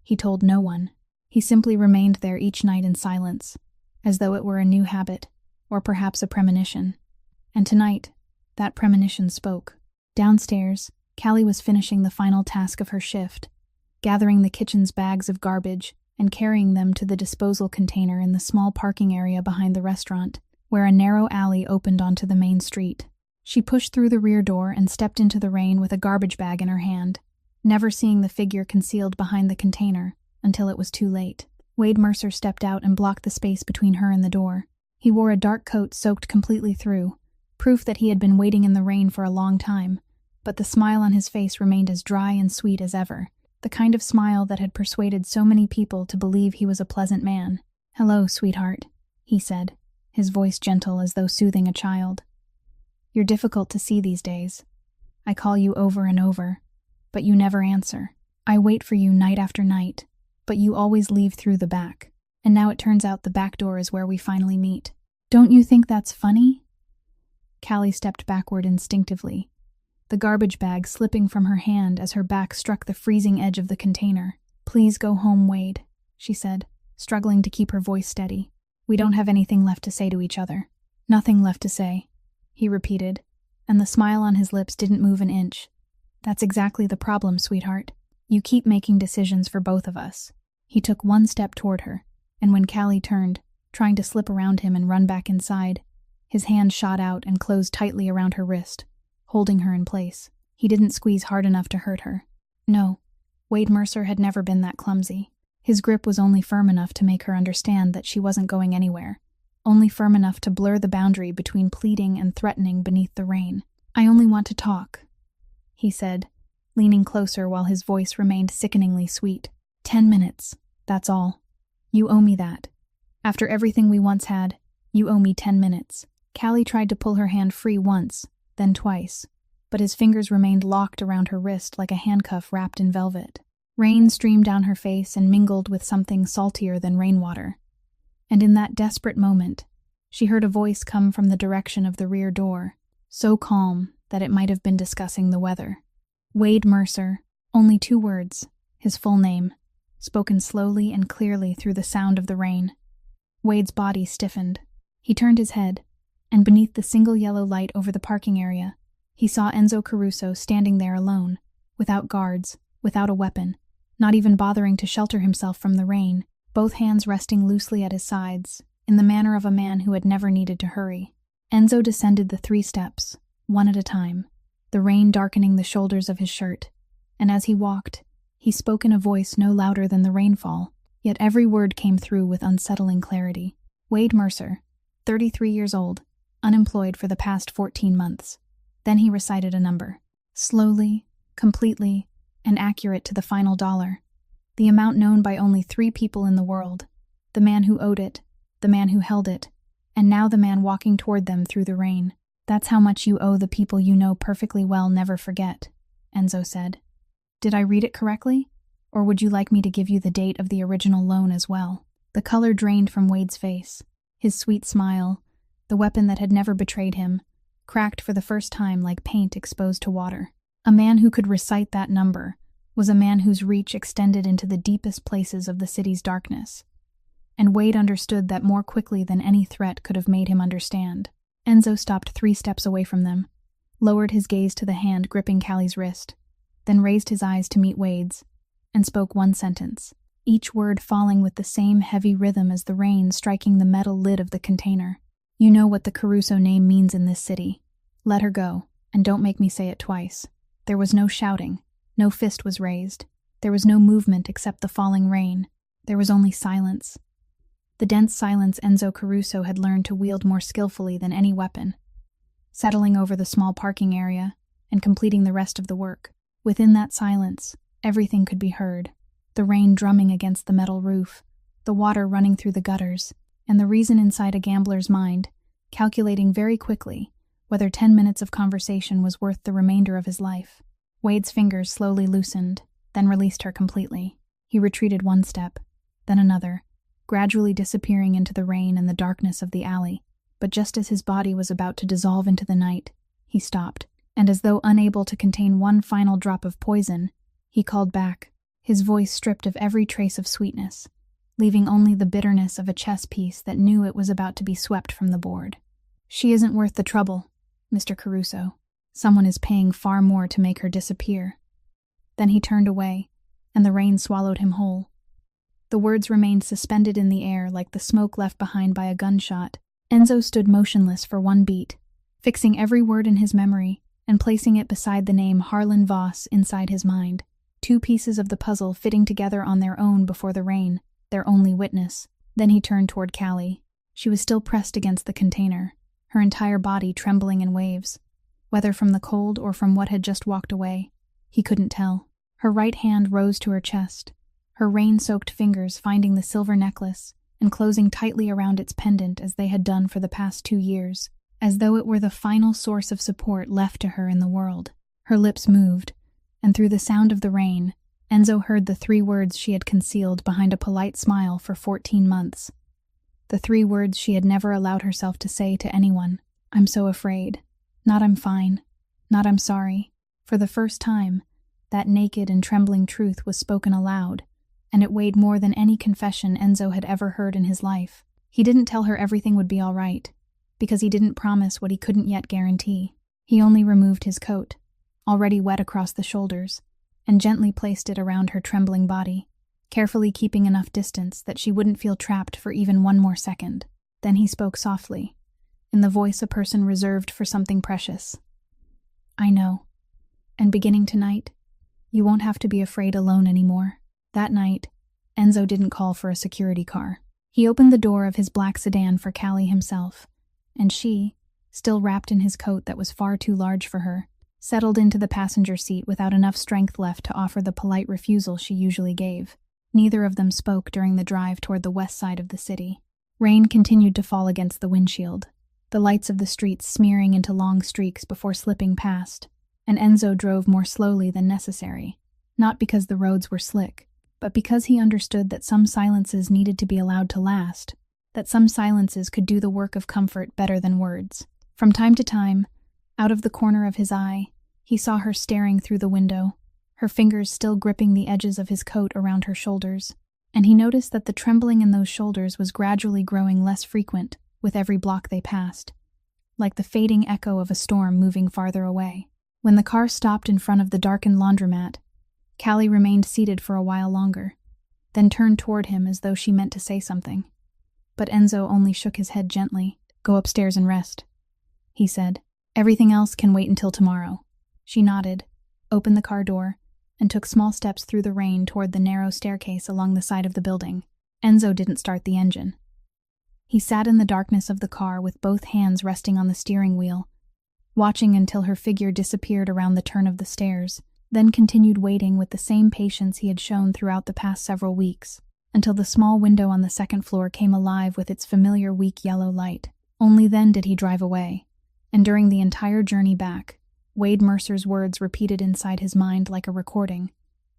He told no one. He simply remained there each night in silence, as though it were a new habit, or perhaps a premonition. And tonight, that premonition spoke. Downstairs, Callie was finishing the final task of her shift, gathering the kitchen's bags of garbage and carrying them to the disposal container in the small parking area behind the restaurant, where a narrow alley opened onto the main street. She pushed through the rear door and stepped into the rain with a garbage bag in her hand, never seeing the figure concealed behind the container until it was too late. Wade Mercer stepped out and blocked the space between her and the door. He wore a dark coat soaked completely through, proof that he had been waiting in the rain for a long time, but the smile on his face remained as dry and sweet as ever, the kind of smile that had persuaded so many people to believe he was a pleasant man. "Hello, sweetheart," he said, his voice gentle as though soothing a child. "You're difficult to see these days. I call you over and over, but you never answer. I wait for you night after night, but you always leave through the back, and now it turns out the back door is where we finally meet. Don't you think that's funny?" Callie stepped backward instinctively, the garbage bag slipping from her hand as her back struck the freezing edge of the container. "Please go home, Wade," she said, struggling to keep her voice steady. "We don't have anything left to say to each other." "Nothing left to say," he repeated, and the smile on his lips didn't move an inch. "That's exactly the problem, sweetheart. You keep making decisions for both of us." He took one step toward her, and when Callie turned, trying to slip around him and run back inside, his hand shot out and closed tightly around her wrist, holding her in place. He didn't squeeze hard enough to hurt her. No, Wade Mercer had never been that clumsy. His grip was only firm enough to make her understand that she wasn't going anywhere, only firm enough to blur the boundary between pleading and threatening beneath the rain. "I only want to talk," he said, leaning closer while his voice remained sickeningly sweet. 10 minutes, that's all. You owe me that. After everything we once had, you owe me 10 minutes. Callie tried to pull her hand free once, then twice, but his fingers remained locked around her wrist like a handcuff wrapped in velvet. Rain streamed down her face and mingled with something saltier than rainwater. And in that desperate moment, she heard a voice come from the direction of the rear door, so calm that it might have been discussing the weather. Wade Mercer, only 2 words, his full name, spoken slowly and clearly through the sound of the rain. Wade's body stiffened. He turned his head, and beneath the single yellow light over the parking area, he saw Enzo Caruso standing there alone, without guards, without a weapon, not even bothering to shelter himself from the rain, both hands resting loosely at his sides, in the manner of a man who had never needed to hurry. Enzo descended the 3 steps, one at a time, the rain darkening the shoulders of his shirt, and as he walked, he spoke in a voice no louder than the rainfall, yet every word came through with unsettling clarity. Wade Mercer, 33 years old, unemployed for the past 14 months. Then he recited a number. Slowly, completely, and accurate to the final dollar. The amount known by only 3 people in the world. The man who owed it, the man who held it, and now the man walking toward them through the rain. "That's how much you owe the people you know perfectly well never forget," Enzo said. "Did I read it correctly? Or would you like me to give you the date of the original loan as well?" The color drained from Wade's face. His sweet smile, the weapon that had never betrayed him, cracked for the first time like paint exposed to water. A man who could recite that number was a man whose reach extended into the deepest places of the city's darkness. And Wade understood that more quickly than any threat could have made him understand. Enzo stopped 3 steps away from them, lowered his gaze to the hand gripping Callie's wrist, then raised his eyes to meet Wade's, and spoke one sentence, each word falling with the same heavy rhythm as the rain striking the metal lid of the container. "You know what the Caruso name means in this city. Let her go, and don't make me say it twice." There was no shouting, no fist was raised. There was no movement except the falling rain. There was only silence. The dense silence Enzo Caruso had learned to wield more skillfully than any weapon, settling over the small parking area and completing the rest of the work. Within that silence, everything could be heard. The rain drumming against the metal roof, the water running through the gutters, and the reason inside a gambler's mind, calculating very quickly whether 10 minutes of conversation was worth the remainder of his life. Wade's fingers slowly loosened, then released her completely. He retreated 1 step, then another, gradually disappearing into the rain and the darkness of the alley. But just as his body was about to dissolve into the night, he stopped, and as though unable to contain one final drop of poison, he called back, his voice stripped of every trace of sweetness, leaving only the bitterness of a chess piece that knew it was about to be swept from the board. "She isn't worth the trouble, Mr. Caruso. Someone is paying far more to make her disappear." Then he turned away, and the rain swallowed him whole. The words remained suspended in the air like the smoke left behind by a gunshot. Enzo stood motionless for 1 beat, fixing every word in his memory and placing it beside the name Harlan Voss inside his mind. 2 pieces of the puzzle fitting together on their own before the rain, their only witness. Then he turned toward Callie. She was still pressed against the container, her entire body trembling in waves. Whether from the cold or from what had just walked away, he couldn't tell. Her right hand rose to her chest, her rain-soaked fingers finding the silver necklace and closing tightly around its pendant as they had done for the past 2 years, as though it were the final source of support left to her in the world. Her lips moved, and through the sound of the rain, Enzo heard the 3 words she had concealed behind a polite smile for 14 months. The 3 words she had never allowed herself to say to anyone. "I'm so afraid. Not "I'm fine," not "I'm sorry." For the first time, that naked and trembling truth was spoken aloud, and it weighed more than any confession Enzo had ever heard in his life. He didn't tell her everything would be all right, because he didn't promise what he couldn't yet guarantee. He only removed his coat, already wet across the shoulders, and gently placed it around her trembling body, carefully keeping enough distance that she wouldn't feel trapped for even one more second. Then he spoke softly, in the voice a person reserved for something precious. "I know. And beginning tonight, you won't have to be afraid alone anymore." That night, Enzo didn't call for a security car. He opened the door of his black sedan for Callie himself, and she, still wrapped in his coat that was far too large for her, settled into the passenger seat without enough strength left to offer the polite refusal she usually gave. Neither of them spoke during the drive toward the west side of the city. Rain continued to fall against the windshield, the lights of the streets smearing into long streaks before slipping past, and Enzo drove more slowly than necessary, not because the roads were slick, but because he understood that some silences needed to be allowed to last, that some silences could do the work of comfort better than words. From time to time, out of the corner of his eye, he saw her staring through the window, her fingers still gripping the edges of his coat around her shoulders, and he noticed that the trembling in those shoulders was gradually growing less frequent with every block they passed, like the fading echo of a storm moving farther away. When the car stopped in front of the darkened laundromat, Callie remained seated for a while longer, then turned toward him as though she meant to say something. But Enzo only shook his head gently. "Go upstairs and rest," he said. "Everything else can wait until tomorrow." She nodded, opened the car door, and took small steps through the rain toward the narrow staircase along the side of the building. Enzo didn't start the engine. He sat in the darkness of the car with both hands resting on the steering wheel, watching until her figure disappeared around the turn of the stairs, then continued waiting with the same patience he had shown throughout the past several weeks, until the small window on the second floor came alive with its familiar weak yellow light. Only then did he drive away, and during the entire journey back, Wade Mercer's words repeated inside his mind like a recording.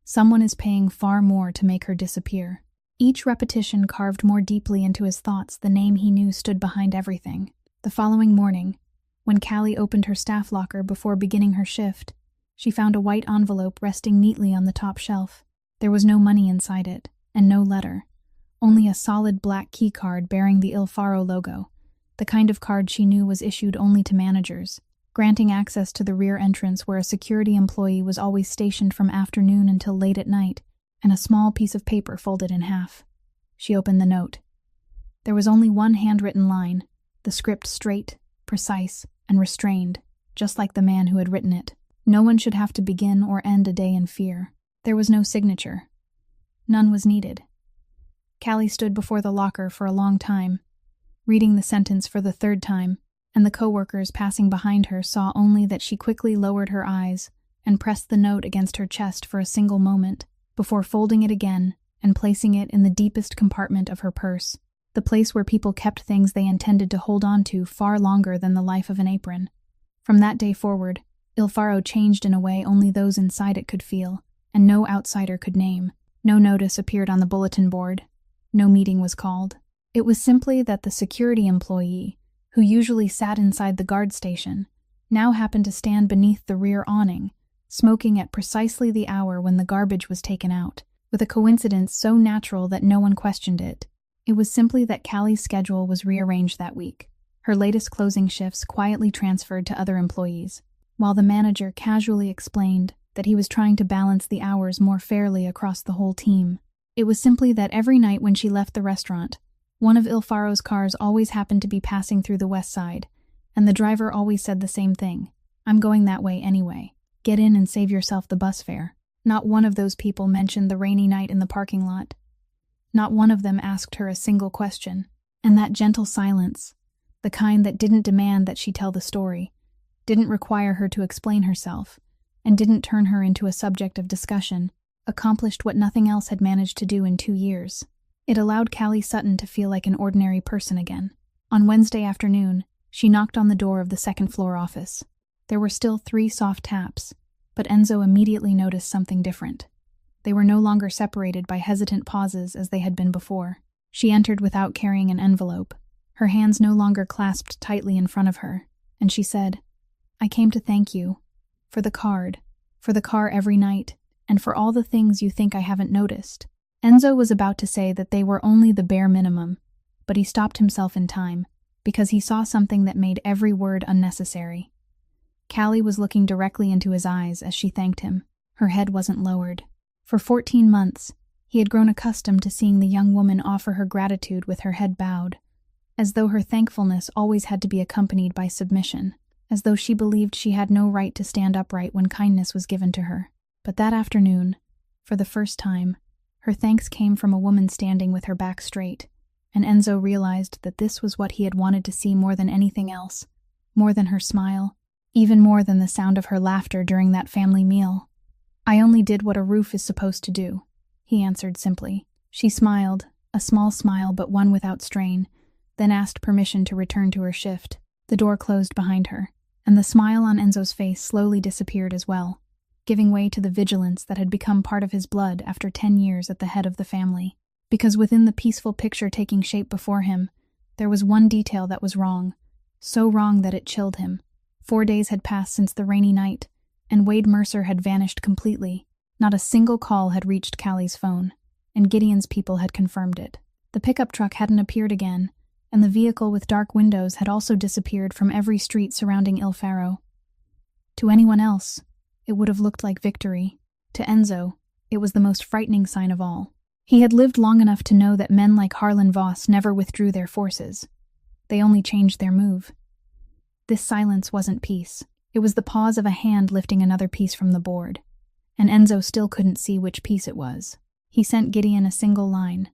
"Someone is paying far more to make her disappear." Each repetition carved more deeply into his thoughts the name he knew stood behind everything. The following morning, when Callie opened her staff locker before beginning her shift, she found a white envelope resting neatly on the top shelf. There was no money inside it, and no letter, only a solid black key card bearing the Il Faro logo, the kind of card she knew was issued only to managers, granting access to the rear entrance where a security employee was always stationed from afternoon until late at night, and a small piece of paper folded in half. She opened the note. There was only one handwritten line, the script straight, precise, and restrained, just like the man who had written it. No one should have to begin or end a day in fear. There was no signature. None was needed. Callie stood before the locker for a long time, reading the sentence for the third time, and the coworkers passing behind her saw only that she quickly lowered her eyes and pressed the note against her chest for a single moment, before folding it again and placing it in the deepest compartment of her purse, the place where people kept things they intended to hold on to far longer than the life of an apron. From that day forward, Il Faro changed in a way only those inside it could feel, and no outsider could name. No notice appeared on the bulletin board. No meeting was called. It was simply that the security employee, who usually sat inside the guard station, now happened to stand beneath the rear awning, smoking at precisely the hour when the garbage was taken out, with a coincidence so natural that no one questioned it. It was simply that Callie's schedule was rearranged that week, her latest closing shifts quietly transferred to other employees, while the manager casually explained that he was trying to balance the hours more fairly across the whole team. It was simply that every night when she left the restaurant, one of Il Faro's cars always happened to be passing through the west side, and the driver always said the same thing: "I'm going that way anyway. Get in and save yourself the bus fare." Not one of those people mentioned the rainy night in the parking lot. Not one of them asked her a single question. And that gentle silence, the kind that didn't demand that she tell the story, didn't require her to explain herself, and didn't turn her into a subject of discussion, accomplished what nothing else had managed to do in 2 years. It allowed Callie Sutton to feel like an ordinary person again. On Wednesday afternoon, she knocked on the door of the second-floor office. There were still 3 soft taps, but Enzo immediately noticed something different. They were no longer separated by hesitant pauses as they had been before. She entered without carrying an envelope, her hands no longer clasped tightly in front of her, and she said, I came to thank you. For the card. For the car every night. And for all the things you think I haven't noticed." Enzo was about to say that they were only the bare minimum, but he stopped himself in time, because he saw something that made every word unnecessary. Callie was looking directly into his eyes as she thanked him. Her head wasn't lowered. For 14 months, he had grown accustomed to seeing the young woman offer her gratitude with her head bowed, as though her thankfulness always had to be accompanied by submission, as though she believed she had no right to stand upright when kindness was given to her. But that afternoon, for the first time, her thanks came from a woman standing with her back straight, and Enzo realized that this was what he had wanted to see more than anything else, more than her smile, even more than the sound of her laughter during that family meal. "I only did what a roof is supposed to do," he answered simply. She smiled, a small smile but one without strain, then asked permission to return to her shift. The door closed behind her, and the smile on Enzo's face slowly disappeared as well, giving way to the vigilance that had become part of his blood after 10 years at the head of the family. Because within the peaceful picture taking shape before him, there was one detail that was wrong, so wrong that it chilled him. 4 days had passed since the rainy night, and Wade Mercer had vanished completely. Not a single call had reached Callie's phone, and Gideon's people had confirmed it. The pickup truck hadn't appeared again, and the vehicle with dark windows had also disappeared from every street surrounding Il Faro. To anyone else, it would have looked like victory. To Enzo, it was the most frightening sign of all. He had lived long enough to know that men like Harlan Voss never withdrew their forces. They only changed their move. This silence wasn't peace. It was the pause of a hand lifting another piece from the board, and Enzo still couldn't see which piece it was. He sent Gideon a single line: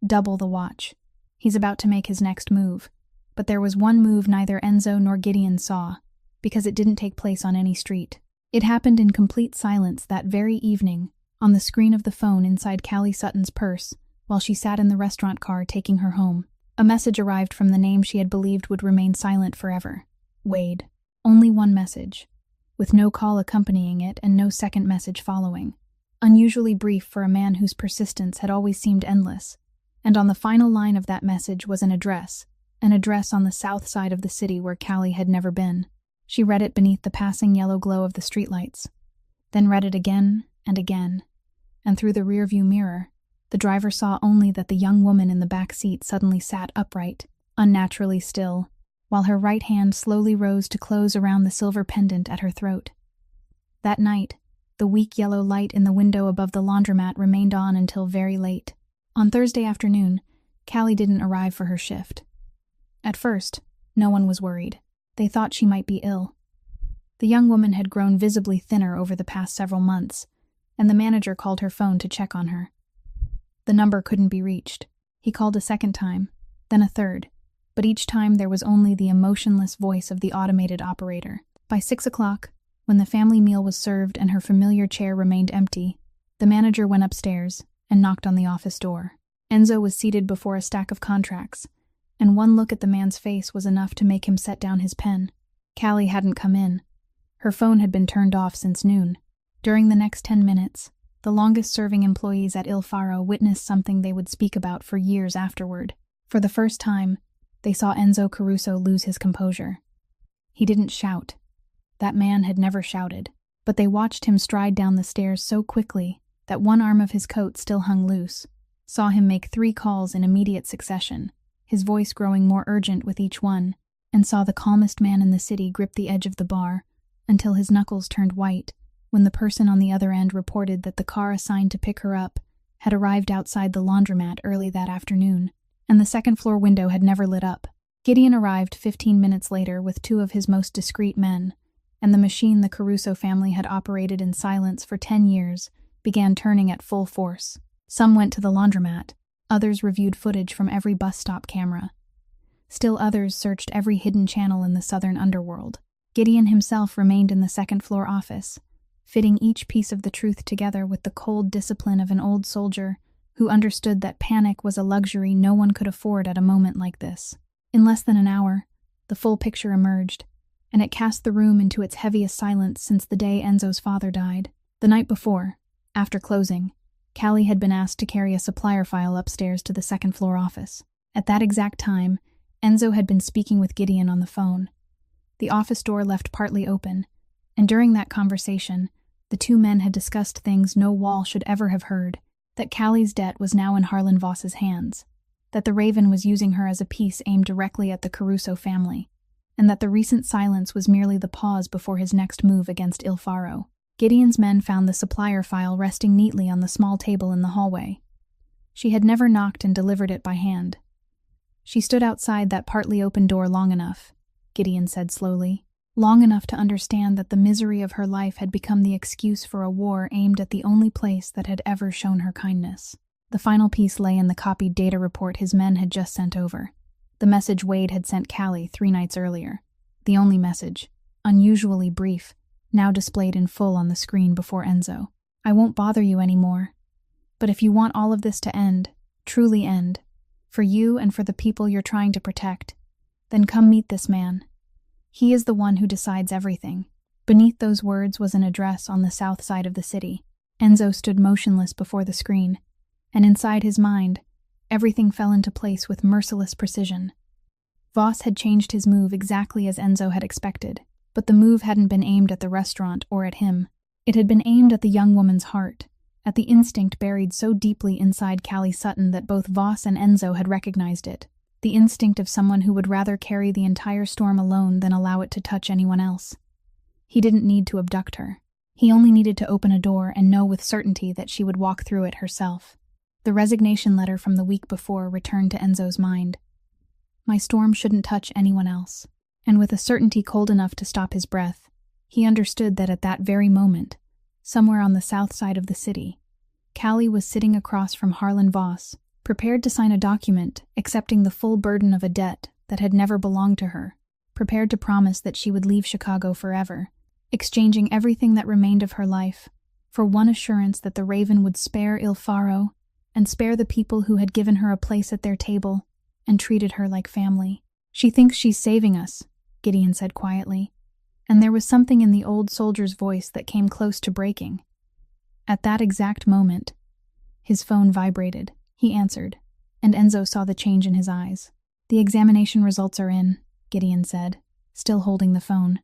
"Double the watch. He's about to make his next move." But there was one move neither Enzo nor Gideon saw, because it didn't take place on any street. It happened in complete silence that very evening, on the screen of the phone inside Callie Sutton's purse, while she sat in the restaurant car taking her home. A message arrived from the name she had believed would remain silent forever. Wade. Only one message, with no call accompanying it and no second message following. Unusually brief for a man whose persistence had always seemed endless. And on the final line of that message was an address on the south side of the city where Callie had never been. She read it beneath the passing yellow glow of the streetlights, then read it again and again. And through the rearview mirror, the driver saw only that the young woman in the back seat suddenly sat upright, unnaturally still, while her right hand slowly rose to close around the silver pendant at her throat. That night, the weak yellow light in the window above the laundromat remained on until very late. On Thursday afternoon, Callie didn't arrive for her shift. At first, no one was worried. They thought she might be ill. The young woman had grown visibly thinner over the past several months, and the manager called her phone to check on her. The number couldn't be reached. He called a second time, then a third, but each time there was only the emotionless voice of the automated operator. By 6 o'clock, when the family meal was served and her familiar chair remained empty, the manager went upstairs and knocked on the office door. Enzo was seated before a stack of contracts, and one look at the man's face was enough to make him set down his pen. Callie hadn't come in. Her phone had been turned off since noon. During the next 10 minutes, the longest-serving employees at Il Faro witnessed something they would speak about for years afterward. For the first time, they saw Enzo Caruso lose his composure. He didn't shout. That man had never shouted. But they watched him stride down the stairs so quickly that one arm of his coat still hung loose, saw him make 3 calls in immediate succession, his voice growing more urgent with each one, and saw the calmest man in the city grip the edge of the bar until his knuckles turned white when the person on the other end reported that the car assigned to pick her up had arrived outside the laundromat early that afternoon, and the second-floor window had never lit up. Gideon arrived 15 minutes later with 2 of his most discreet men, and the machine the Caruso family had operated in silence for 10 years began turning at full force. Some went to the laundromat, others reviewed footage from every bus stop camera. Still others searched every hidden channel in the southern underworld. Gideon himself remained in the second-floor office, fitting each piece of the truth together with the cold discipline of an old soldier who understood that panic was a luxury no one could afford at a moment like this. In less than an hour, the full picture emerged, and it cast the room into its heaviest silence since the day Enzo's father died. The night before, after closing, Callie had been asked to carry a supplier file upstairs to the second-floor office. At that exact time, Enzo had been speaking with Gideon on the phone. The office door left partly open, and during that conversation, the two men had discussed things no Wall should ever have heard, that Callie's debt was now in Harlan Voss's hands, that the Raven was using her as a piece aimed directly at the Caruso family, and that the recent silence was merely the pause before his next move against Il Faro. Gideon's men found the supplier file resting neatly on the small table in the hallway. She had never knocked and delivered it by hand. She stood outside that partly open door long enough, Gideon said slowly, long enough to understand that the misery of her life had become the excuse for a war aimed at the only place that had ever shown her kindness. The final piece lay in the copied data report his men had just sent over. The message Wade had sent Callie 3 nights earlier. The only message, unusually brief, now displayed in full on the screen before Enzo. I won't bother you anymore. But if you want all of this to end, truly end, for you and for the people you're trying to protect, then come meet this man. He is the one who decides everything. Beneath those words was an address on the south side of the city. Enzo stood motionless before the screen, and inside his mind, everything fell into place with merciless precision. Voss had changed his move exactly as Enzo had expected, but the move hadn't been aimed at the restaurant or at him. It had been aimed at the young woman's heart, at the instinct buried so deeply inside Callie Sutton that both Voss and Enzo had recognized it, the instinct of someone who would rather carry the entire storm alone than allow it to touch anyone else. He didn't need to abduct her. He only needed to open a door and know with certainty that she would walk through it herself. The resignation letter from the week before returned to Enzo's mind. My storm shouldn't touch anyone else. And with a certainty cold enough to stop his breath, he understood that at that very moment, somewhere on the south side of the city, Callie was sitting across from Harlan Voss, prepared to sign a document accepting the full burden of a debt that had never belonged to her, prepared to promise that she would leave Chicago forever, exchanging everything that remained of her life for one assurance that the Raven would spare Il Faro and spare the people who had given her a place at their table and treated her like family. She thinks she's saving us, Gideon said quietly, and there was something in the old soldier's voice that came close to breaking. At that exact moment, his phone vibrated. He answered, and Enzo saw the change in his eyes. The examination results are in, Gideon said, still holding the phone.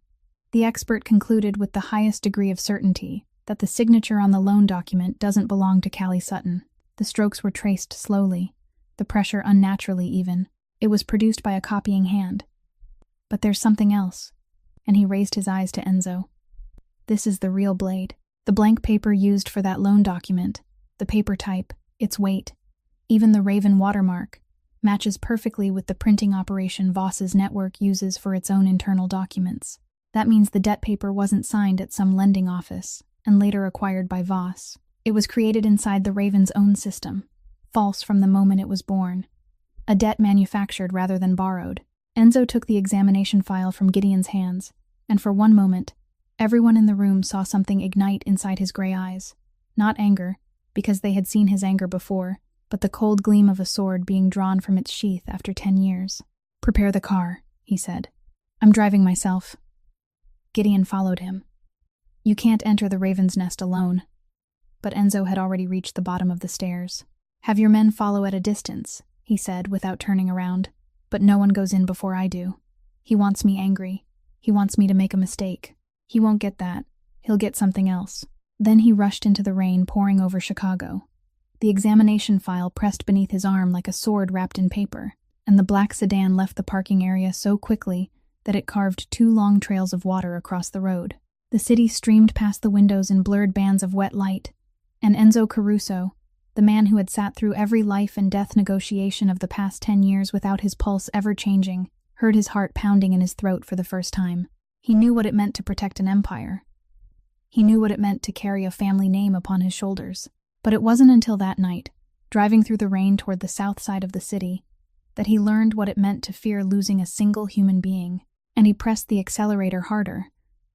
The expert concluded with the highest degree of certainty that the signature on the loan document doesn't belong to Callie Sutton. The strokes were traced slowly, the pressure unnaturally even. It was produced by a copying hand. But there's something else, and he raised his eyes to Enzo. This is the real blade. The blank paper used for that loan document, the paper type, its weight, even the Raven watermark, matches perfectly with the printing operation Voss's network uses for its own internal documents. That means the debt paper wasn't signed at some lending office and later acquired by Voss. It was created inside the Raven's own system, false from the moment it was born. A debt manufactured rather than borrowed. Enzo took the examination file from Gideon's hands, and for one moment, everyone in the room saw something ignite inside his gray eyes. Not anger, because they had seen his anger before, but the cold gleam of a sword being drawn from its sheath after 10 years. Prepare the car, he said. I'm driving myself. Gideon followed him. You can't enter the Raven's Nest alone. But Enzo had already reached the bottom of the stairs. Have your men follow at a distance, he said without turning around. But no one goes in before I do. He wants me angry. He wants me to make a mistake. He won't get that. He'll get something else. Then he rushed into the rain pouring over Chicago. The examination file pressed beneath his arm like a sword wrapped in paper, and the black sedan left the parking area so quickly that it carved 2 long trails of water across the road. The city streamed past the windows in blurred bands of wet light, and Enzo Caruso, the man who had sat through every life and death negotiation of the past 10 years without his pulse ever changing, heard his heart pounding in his throat for the first time. He knew what it meant to protect an empire. He knew what it meant to carry a family name upon his shoulders. But it wasn't until that night, driving through the rain toward the south side of the city, that he learned what it meant to fear losing a single human being. And he pressed the accelerator harder,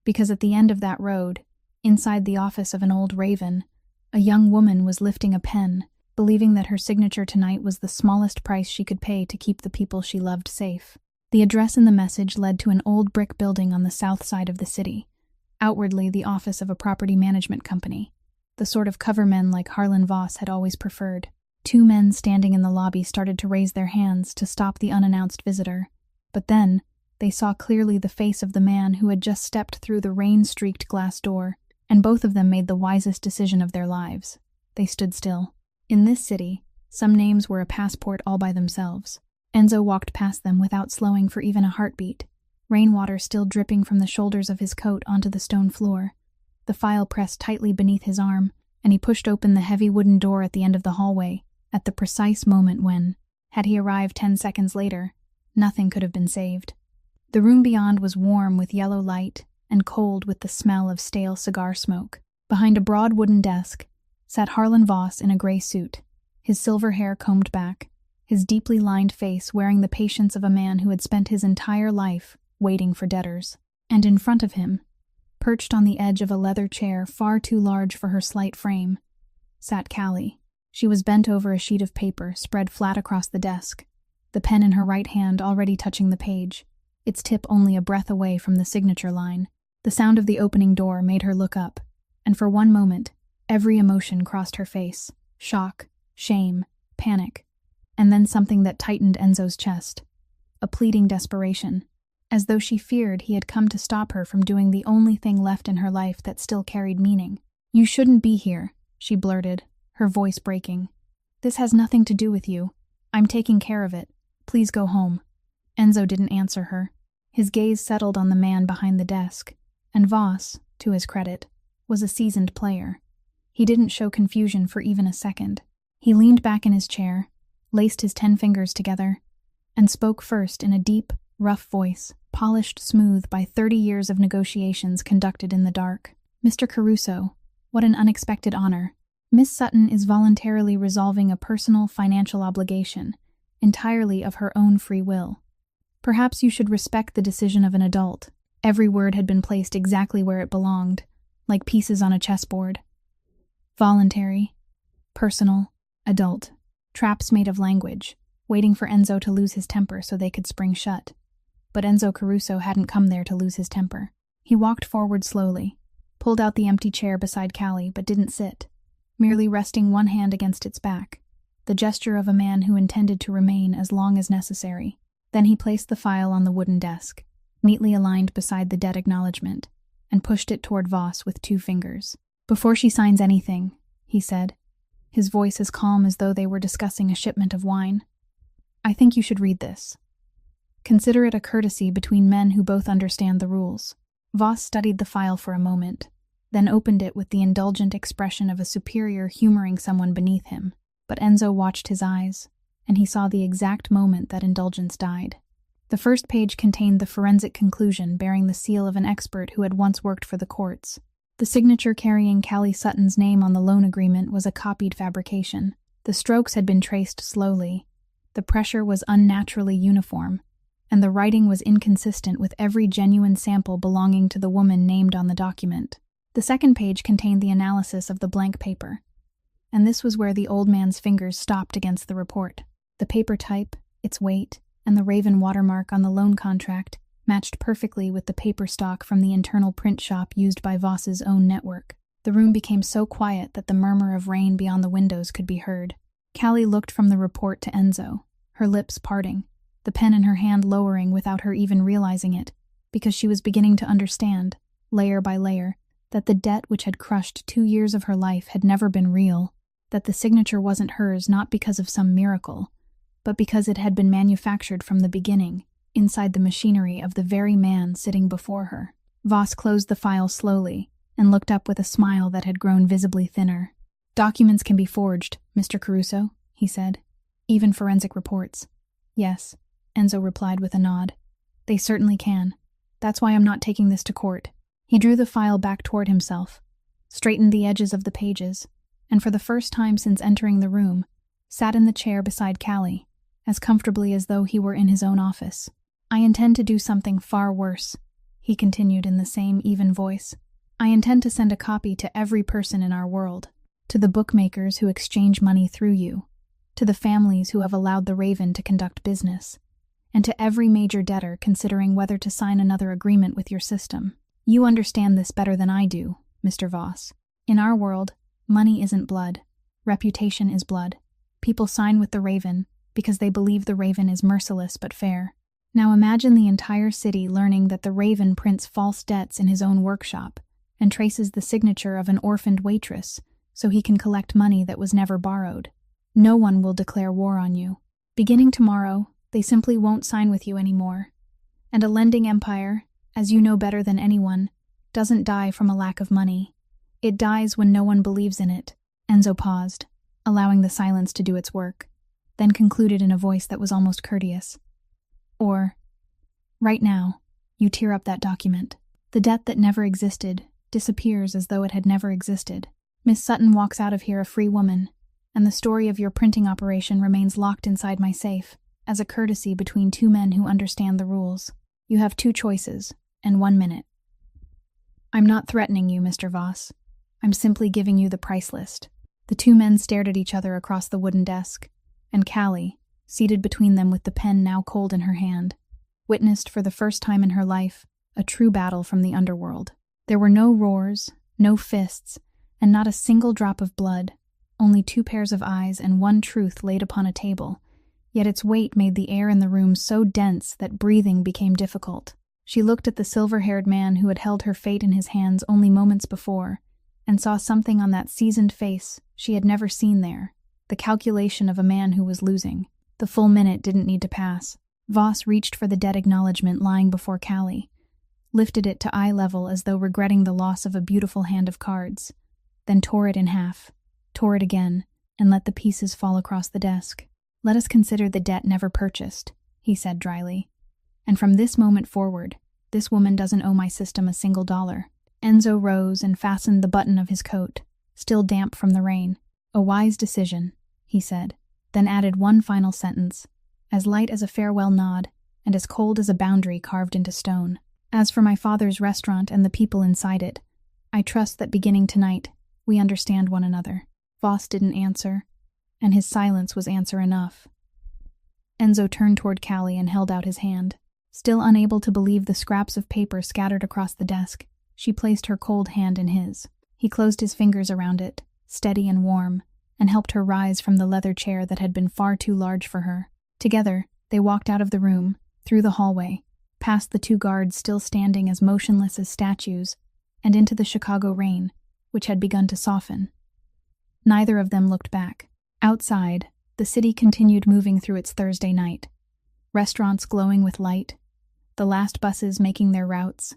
because at the end of that road, inside the office of an old Raven, a young woman was lifting a pen, believing that her signature tonight was the smallest price she could pay to keep the people she loved safe. The address in the message led to an old brick building on the south side of the city, outwardly the office of a property management company, the sort of covermen like Harlan Voss had always preferred. 2 men standing in the lobby started to raise their hands to stop the unannounced visitor, but then, They saw clearly the face of the man who had just stepped through the rain-streaked glass door, and both of them made the wisest decision of their lives. They stood still. In this city, some names were a passport all by themselves. Enzo walked past them without slowing for even a heartbeat, rainwater still dripping from the shoulders of his coat onto the stone floor. The file pressed tightly beneath his arm, and he pushed open the heavy wooden door at the end of the hallway, at the precise moment when, had he arrived 10 seconds later, nothing could have been saved. The room beyond was warm with yellow light and cold with the smell of stale cigar smoke. Behind a broad wooden desk sat Harlan Voss in a gray suit, his silver hair combed back, his deeply lined face wearing the patience of a man who had spent his entire life waiting for debtors. And in front of him, perched on the edge of a leather chair far too large for her slight frame, sat Callie. She was bent over a sheet of paper spread flat across the desk, the pen in her right hand already touching the page, its tip only a breath away from the signature line. The sound of the opening door made her look up, and for one moment, every emotion crossed her face: shock, shame, panic, and then something that tightened Enzo's chest, a pleading desperation, as though she feared he had come to stop her from doing the only thing left in her life that still carried meaning. "You shouldn't be here," she blurted, her voice breaking. "This has nothing to do with you. I'm taking care of it. Please go home." Enzo didn't answer her. His gaze settled on the man behind the desk, and Voss, to his credit, was a seasoned player. He didn't show confusion for even a second. He leaned back in his chair, laced his 10 fingers together, and spoke first in a deep, rough voice, polished smooth by 30 years of negotiations conducted in the dark. "Mr. Caruso, what an unexpected honor. Miss Sutton is voluntarily resolving a personal financial obligation, entirely of her own free will. Perhaps you should respect the decision of an adult." Every word had been placed exactly where it belonged, like pieces on a chessboard. Voluntary, personal, adult. Traps made of language, waiting for Enzo to lose his temper so they could spring shut. But Enzo Caruso hadn't come there to lose his temper. He walked forward slowly, pulled out the empty chair beside Callie but didn't sit, merely resting one hand against its back, the gesture of a man who intended to remain as long as necessary. Then he placed the file on the wooden desk, neatly aligned beside the debt acknowledgement, and pushed it toward Voss with 2 fingers. "Before she signs anything," he said, his voice as calm as though they were discussing a shipment of wine, "I think you should read this. Consider it a courtesy between men who both understand the rules." Voss studied the file for a moment, then opened it with the indulgent expression of a superior humoring someone beneath him. But Enzo watched his eyes, and he saw the exact moment that indulgence died. The first page contained the forensic conclusion bearing the seal of an expert who had once worked for the courts. The signature carrying Callie Sutton's name on the loan agreement was a copied fabrication. The strokes had been traced slowly, the pressure was unnaturally uniform, and the writing was inconsistent with every genuine sample belonging to the woman named on the document. The second page contained the analysis of the blank paper, and this was where the old man's fingers stopped against the report. The paper type, its weight, and the Raven watermark on the loan contract matched perfectly with the paper stock from the internal print shop used by Voss's own network. The room became so quiet that the murmur of rain beyond the windows could be heard. Callie looked from the report to Enzo, her lips parting, the pen in her hand lowering without her even realizing it, because she was beginning to understand, layer by layer, that the debt which had crushed 2 years of her life had never been real, that the signature wasn't hers not because of some miracle, but because it had been manufactured from the beginning, inside the machinery of the very man sitting before her. Voss closed the file slowly and looked up with a smile that had grown visibly thinner. "Documents can be forged, Mr. Caruso," he said. "Even forensic reports." "Yes," Enzo replied with a nod. "They certainly can. That's why I'm not taking this to court." He drew the file back toward himself, straightened the edges of the pages, and for the first time since entering the room, sat in the chair beside Callie, as comfortably as though he were in his own office. "I intend to do something far worse," he continued in the same even voice. "I intend to send a copy to every person in our world, to the bookmakers who exchange money through you, to the families who have allowed the Raven to conduct business, and to every major debtor considering whether to sign another agreement with your system. You understand this better than I do, Mr. Voss. In our world, money isn't blood. Reputation is blood. People sign with the Raven because they believe the Raven is merciless but fair. Now imagine the entire city learning that the Raven prints false debts in his own workshop and traces the signature of an orphaned waitress so he can collect money that was never borrowed. No one will declare war on you. Beginning tomorrow, they simply won't sign with you anymore. And a lending empire, as you know better than anyone, doesn't die from a lack of money. It dies when no one believes in it. Enzo paused, allowing the silence to do its work, then concluded in a voice that was almost courteous. Or, right now, you tear up that document. The debt that never existed disappears as though it had never existed. Miss Sutton walks out of here a free woman, and the story of your printing operation remains locked inside my safe, as a courtesy between two men who understand the rules. You have 2 choices, and 1 minute. I'm not threatening you, Mr. Voss. I'm simply giving you the price list. The 2 men stared at each other across the wooden desk, and Callie, seated between them with the pen now cold in her hand, witnessed for the first time in her life a true battle from the underworld. There were no roars, no fists, and not a single drop of blood, only 2 pairs of eyes and 1 truth laid upon a table, yet its weight made the air in the room so dense that breathing became difficult. She looked at the silver-haired man who had held her fate in his hands only moments before, and saw something on that seasoned face she had never seen there, the calculation of a man who was losing. The full minute didn't need to pass. Voss reached for the debt acknowledgement lying before Callie, lifted it to eye level as though regretting the loss of a beautiful hand of cards, then tore it in half, tore it again, and let the pieces fall across the desk. Let us consider the debt never purchased, he said dryly. And from this moment forward, this woman doesn't owe my system a single dollar. Enzo rose and fastened the button of his coat, still damp from the rain. A wise decision, he said, then added 1 final sentence, as light as a farewell nod and as cold as a boundary carved into stone. As for my father's restaurant and the people inside it, I trust that beginning tonight, we understand one another. Voss didn't answer, and his silence was answer enough. Enzo turned toward Callie and held out his hand. Still unable to believe the scraps of paper scattered across the desk, she placed her cold hand in his. He closed his fingers around it, steady and warm, and helped her rise from the leather chair that had been far too large for her. Together, they walked out of the room, through the hallway, past the 2 guards still standing as motionless as statues, and into the Chicago rain, which had begun to soften. Neither of them looked back. Outside, the city continued moving through its Thursday night. Restaurants glowing with light, the last buses making their routes,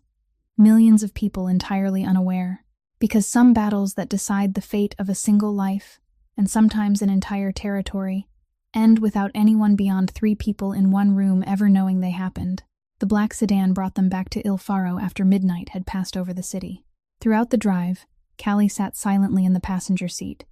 millions of people entirely unaware. Because some battles that decide the fate of a single life, and sometimes an entire territory, end without anyone beyond 3 people in one room ever knowing they happened. The black sedan brought them back to Il Faro after midnight had passed over the city. Throughout the drive, Callie sat silently in the passenger seat,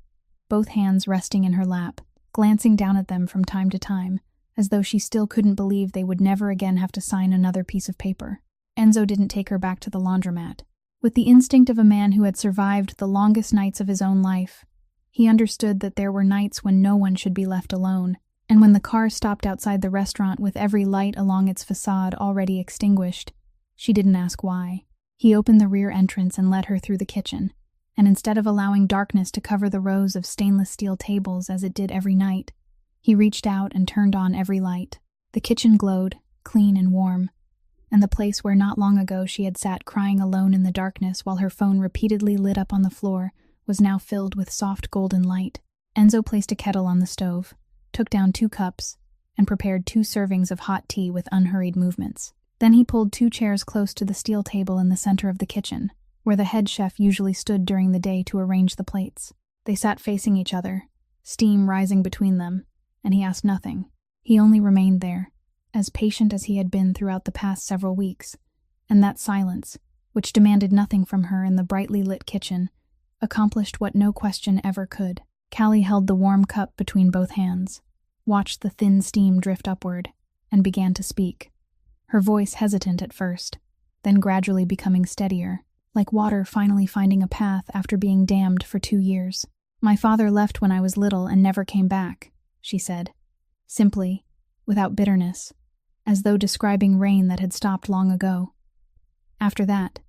both hands resting in her lap, glancing down at them from time to time, as though she still couldn't believe they would never again have to sign another piece of paper. Enzo didn't take her back to the laundromat. With the instinct of a man who had survived the longest nights of his own life, he understood that there were nights when no one should be left alone, and when the car stopped outside the restaurant with every light along its facade already extinguished, she didn't ask why. He opened the rear entrance and led her through the kitchen, and instead of allowing darkness to cover the rows of stainless steel tables as it did every night, he reached out and turned on every light. The kitchen glowed, clean and warm, and the place where not long ago she had sat crying alone in the darkness while her phone repeatedly lit up on the floor was now filled with soft golden light. Enzo placed a kettle on the stove, took down 2 cups, and prepared 2 servings of hot tea with unhurried movements. Then he pulled 2 chairs close to the steel table in the center of the kitchen, where the head chef usually stood during the day to arrange the plates. They sat facing each other, steam rising between them, and he asked nothing. He only remained there, as patient as he had been throughout the past several weeks, and that silence, which demanded nothing from her in the brightly lit kitchen, accomplished what no question ever could. Callie held the warm cup between both hands, watched the thin steam drift upward, and began to speak. Her voice hesitant at first, then gradually becoming steadier, like water finally finding a path after being dammed for 2 years. My father left when I was little and never came back, she said, simply, without bitterness, as though describing rain that had stopped long ago. After that,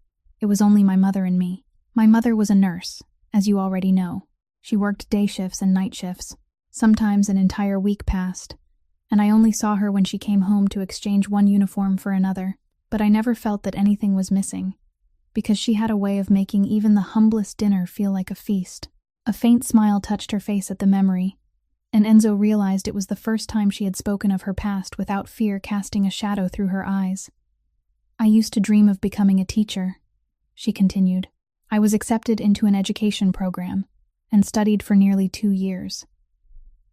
it was only my mother and me. My mother was a nurse, as you already know. She worked day shifts and night shifts. Sometimes an entire week passed, and I only saw her when she came home to exchange one uniform for another. But I never felt that anything was missing, because she had a way of making even the humblest dinner feel like a feast. A faint smile touched her face at the memory, and Enzo realized it was the first time she had spoken of her past without fear casting a shadow through her eyes. "I used to dream of becoming a teacher," she continued. "I was accepted into an education program and studied for nearly 2 years.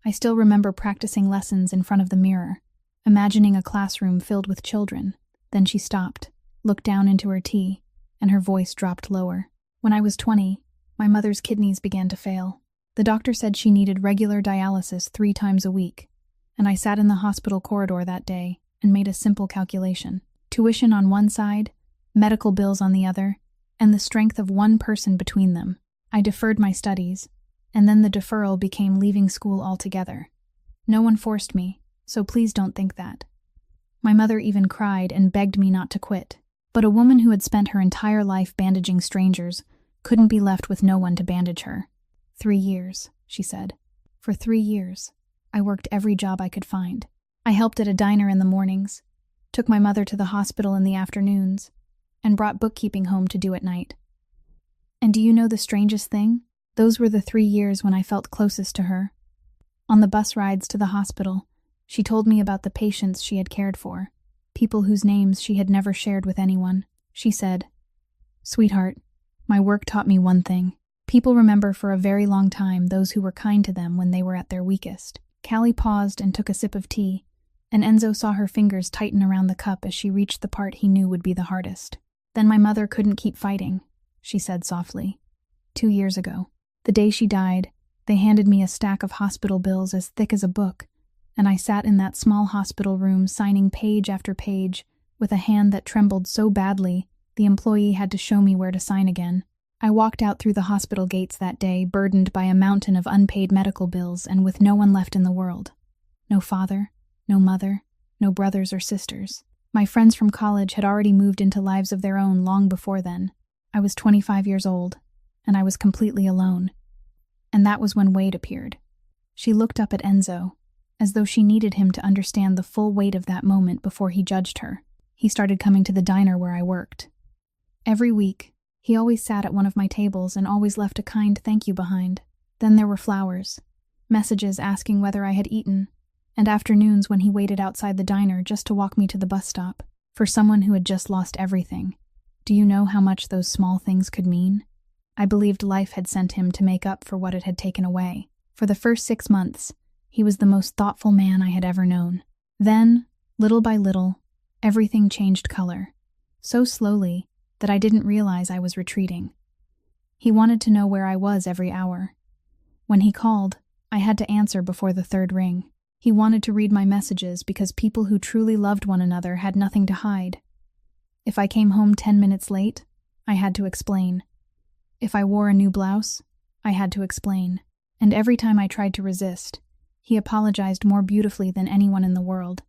I still remember practicing lessons in front of the mirror, imagining a classroom filled with children." Then she stopped, looked down into her tea, and her voice dropped lower. "When I was 20, my mother's kidneys began to fail. The doctor said she needed regular dialysis 3 times a week, and I sat in the hospital corridor that day and made a simple calculation. Tuition on one side, medical bills on the other, and the strength of one person between them. I deferred my studies, and then the deferral became leaving school altogether. No one forced me, so please don't think that. My mother even cried and begged me not to quit. But a woman who had spent her entire life bandaging strangers couldn't be left with no one to bandage her. 3 years, she said. For 3 years, I worked every job I could find. I helped at a diner in the mornings, took my mother to the hospital in the afternoons, and brought bookkeeping home to do at night. And do you know the strangest thing? Those were the 3 years when I felt closest to her. On the bus rides to the hospital, she told me about the patients she had cared for, people whose names she had never shared with anyone. She said, "Sweetheart, my work taught me one thing. People remember for a very long time those who were kind to them when they were at their weakest." Callie paused and took a sip of tea, and Enzo saw her fingers tighten around the cup as she reached the part he knew would be the hardest. "Then my mother couldn't keep fighting," she said softly. 2 years ago, the day she died, they handed me a stack of hospital bills as thick as a book, and I sat in that small hospital room signing page after page with a hand that trembled so badly the employee had to show me where to sign again. I walked out through the hospital gates that day, burdened by a mountain of unpaid medical bills and with no one left in the world. No father, no mother, no brothers or sisters. My friends from college had already moved into lives of their own long before then. I was 25 years old, and I was completely alone. And that was when Wade appeared. She looked up at Enzo, as though she needed him to understand the full weight of that moment before he judged her. He started coming to the diner where I worked. Every week, he always sat at one of my tables and always left a kind thank you behind. Then there were flowers, messages asking whether I had eaten, and afternoons when he waited outside the diner just to walk me to the bus stop. For someone who had just lost everything, do you know how much those small things could mean? I believed life had sent him to make up for what it had taken away. For the first 6 months, he was the most thoughtful man I had ever known. Then, little by little, everything changed color, so slowly that I didn't realize I was retreating. He wanted to know where I was every hour. When he called, I had to answer before the 3rd ring. He wanted to read my messages because people who truly loved one another had nothing to hide. If I came home 10 minutes late, I had to explain. If I wore a new blouse, I had to explain. And every time I tried to resist, he apologized more beautifully than anyone in the world.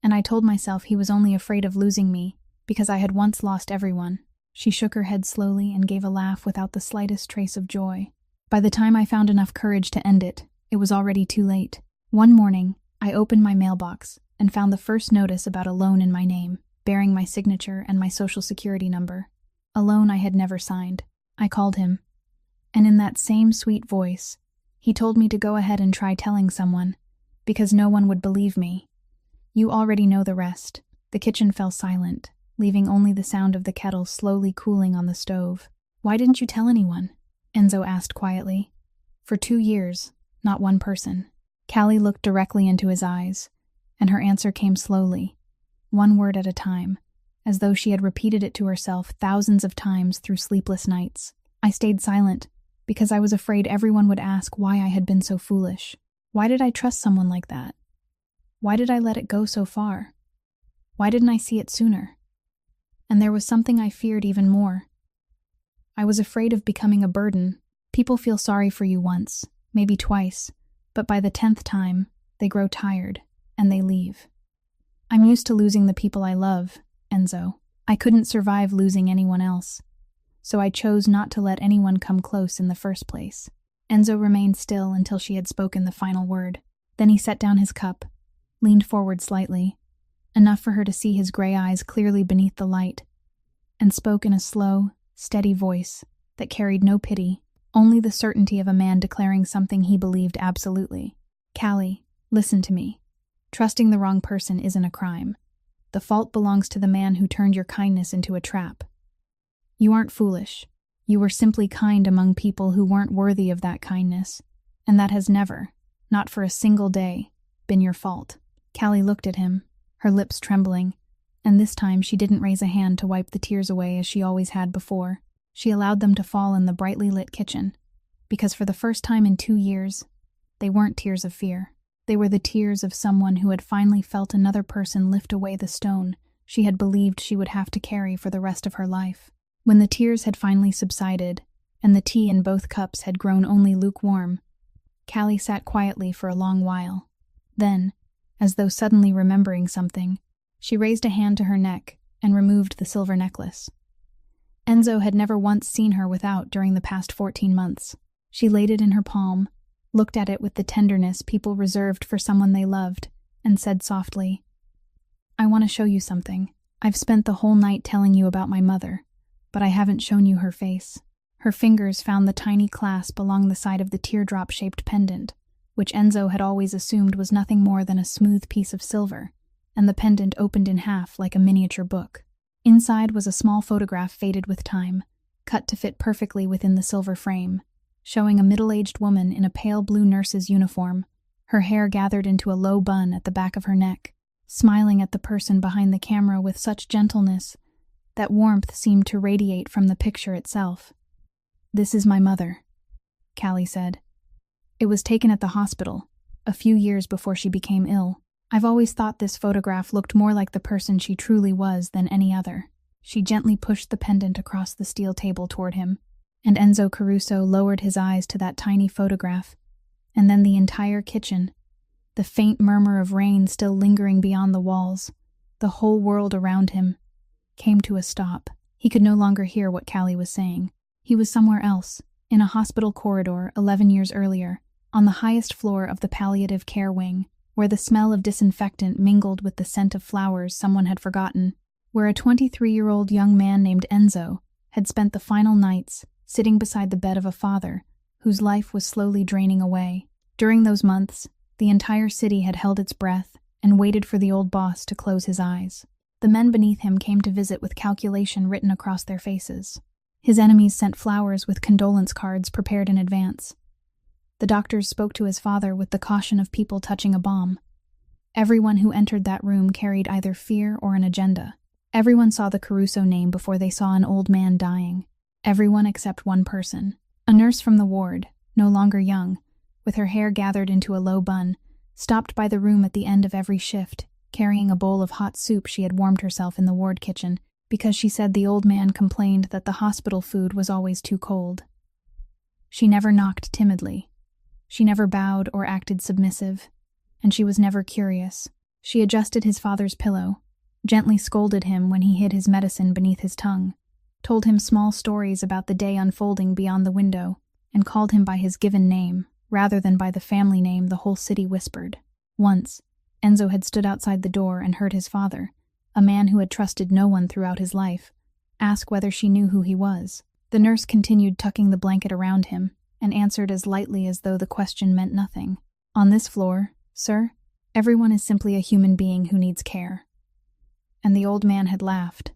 And I told myself he was only afraid of losing me because I had once lost everyone. She shook her head slowly and gave a laugh without the slightest trace of joy. By the time I found enough courage to end it, it was already too late. One morning, I opened my mailbox and found the first notice about a loan in my name, bearing my signature and my social security number. A loan I had never signed. I called him, and in that same sweet voice, he told me to go ahead and try telling someone, because no one would believe me. You already know the rest. The kitchen fell silent, leaving only the sound of the kettle slowly cooling on the stove. "Why didn't you tell anyone?" Enzo asked quietly. "For 2 years, not one person." Callie looked directly into his eyes, and her answer came slowly, one word at a time, as though she had repeated it to herself thousands of times through sleepless nights. I stayed silent, because I was afraid everyone would ask why I had been so foolish. Why did I trust someone like that? Why did I let it go so far? Why didn't I see it sooner? And there was something I feared even more. I was afraid of becoming a burden. People feel sorry for you once, maybe twice, but by the 10th time, they grow tired, and they leave. I'm used to losing the people I love, Enzo. I couldn't survive losing anyone else, so I chose not to let anyone come close in the first place. Enzo remained still until she had spoken the final word. Then he set down his cup, leaned forward slightly, enough for her to see his gray eyes clearly beneath the light, and spoke in a slow, steady voice that carried no pity, only the certainty of a man declaring something he believed absolutely. "Callie, listen to me. Trusting the wrong person isn't a crime. The fault belongs to the man who turned your kindness into a trap. You aren't foolish. You were simply kind among people who weren't worthy of that kindness, and that has never, not for a single day, been your fault." Callie looked at him, her lips trembling, and this time she didn't raise a hand to wipe the tears away as she always had before. She allowed them to fall in the brightly lit kitchen, because for the first time in 2 years, they weren't tears of fear. They were the tears of someone who had finally felt another person lift away the stone she had believed she would have to carry for the rest of her life. When the tears had finally subsided, and the tea in both cups had grown only lukewarm, Callie sat quietly for a long while. Then, as though suddenly remembering something, she raised a hand to her neck and removed the silver necklace. Enzo had never once seen her without during the past 14 months. She laid it in her palm, looked at it with the tenderness people reserved for someone they loved, and said softly, "I want to show you something. I've spent the whole night telling you about my mother, but I haven't shown you her face." Her fingers found the tiny clasp along the side of the teardrop-shaped pendant, which Enzo had always assumed was nothing more than a smooth piece of silver, and the pendant opened in half like a miniature book. Inside was a small photograph faded with time, cut to fit perfectly within the silver frame, showing a middle-aged woman in a pale blue nurse's uniform, her hair gathered into a low bun at the back of her neck, smiling at the person behind the camera with such gentleness that warmth seemed to radiate from the picture itself. "This is my mother," Callie said. "It was taken at the hospital, a few years before she became ill. I've always thought this photograph looked more like the person she truly was than any other." She gently pushed the pendant across the steel table toward him, and Enzo Caruso lowered his eyes to that tiny photograph, and then the entire kitchen, the faint murmur of rain still lingering beyond the walls, the whole world around him, came to a stop. He could no longer hear what Callie was saying. He was somewhere else, in a hospital corridor 11 years earlier, on the highest floor of the palliative care wing, where the smell of disinfectant mingled with the scent of flowers someone had forgotten, where a 23-year-old young man named Enzo had spent the final nights sitting beside the bed of a father whose life was slowly draining away. During those months, the entire city had held its breath and waited for the old boss to close his eyes. The men beneath him came to visit with calculation written across their faces. His enemies sent flowers with condolence cards prepared in advance. The doctors spoke to his father with the caution of people touching a bomb. Everyone who entered that room carried either fear or an agenda. Everyone saw the Caruso name before they saw an old man dying. Everyone except one person. A nurse from the ward, no longer young, with her hair gathered into a low bun, stopped by the room at the end of every shift, carrying a bowl of hot soup she had warmed herself in the ward kitchen, because she said the old man complained that the hospital food was always too cold. She never knocked timidly. She never bowed or acted submissive, and she was never curious. She adjusted his father's pillow, gently scolded him when he hid his medicine beneath his tongue, told him small stories about the day unfolding beyond the window, and called him by his given name, rather than by the family name the whole city whispered. Once, Enzo had stood outside the door and heard his father, a man who had trusted no one throughout his life, ask whether she knew who he was. The nurse continued tucking the blanket around him, and answered as lightly as though the question meant nothing. "On this floor, sir, everyone is simply a human being who needs care." And the old man had laughed,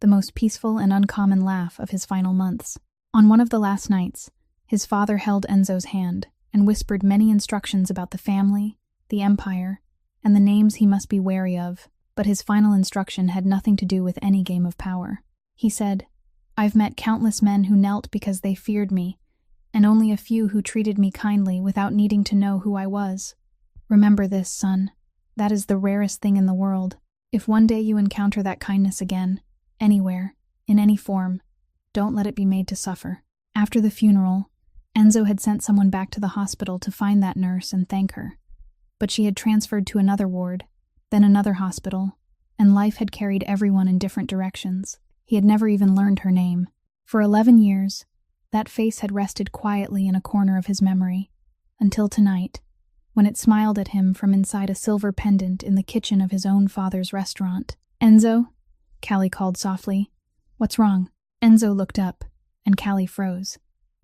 the most peaceful and uncommon laugh of his final months. On one of the last nights, his father held Enzo's hand and whispered many instructions about the family, the empire, and the names he must be wary of, but his final instruction had nothing to do with any game of power. He said, "I've met countless men who knelt because they feared me, and only a few who treated me kindly without needing to know who I was. Remember this, son. That is the rarest thing in the world. If one day you encounter that kindness again, anywhere, in any form, don't let it be made to suffer." After the funeral, Enzo had sent someone back to the hospital to find that nurse and thank her. But she had transferred to another ward, then another hospital, and life had carried everyone in different directions. He had never even learned her name. For 11 years, that face had rested quietly in a corner of his memory, until tonight, when it smiled at him from inside a silver pendant in the kitchen of his own father's restaurant. "Enzo?" Callie called softly. "What's wrong?" Enzo looked up, and Callie froze,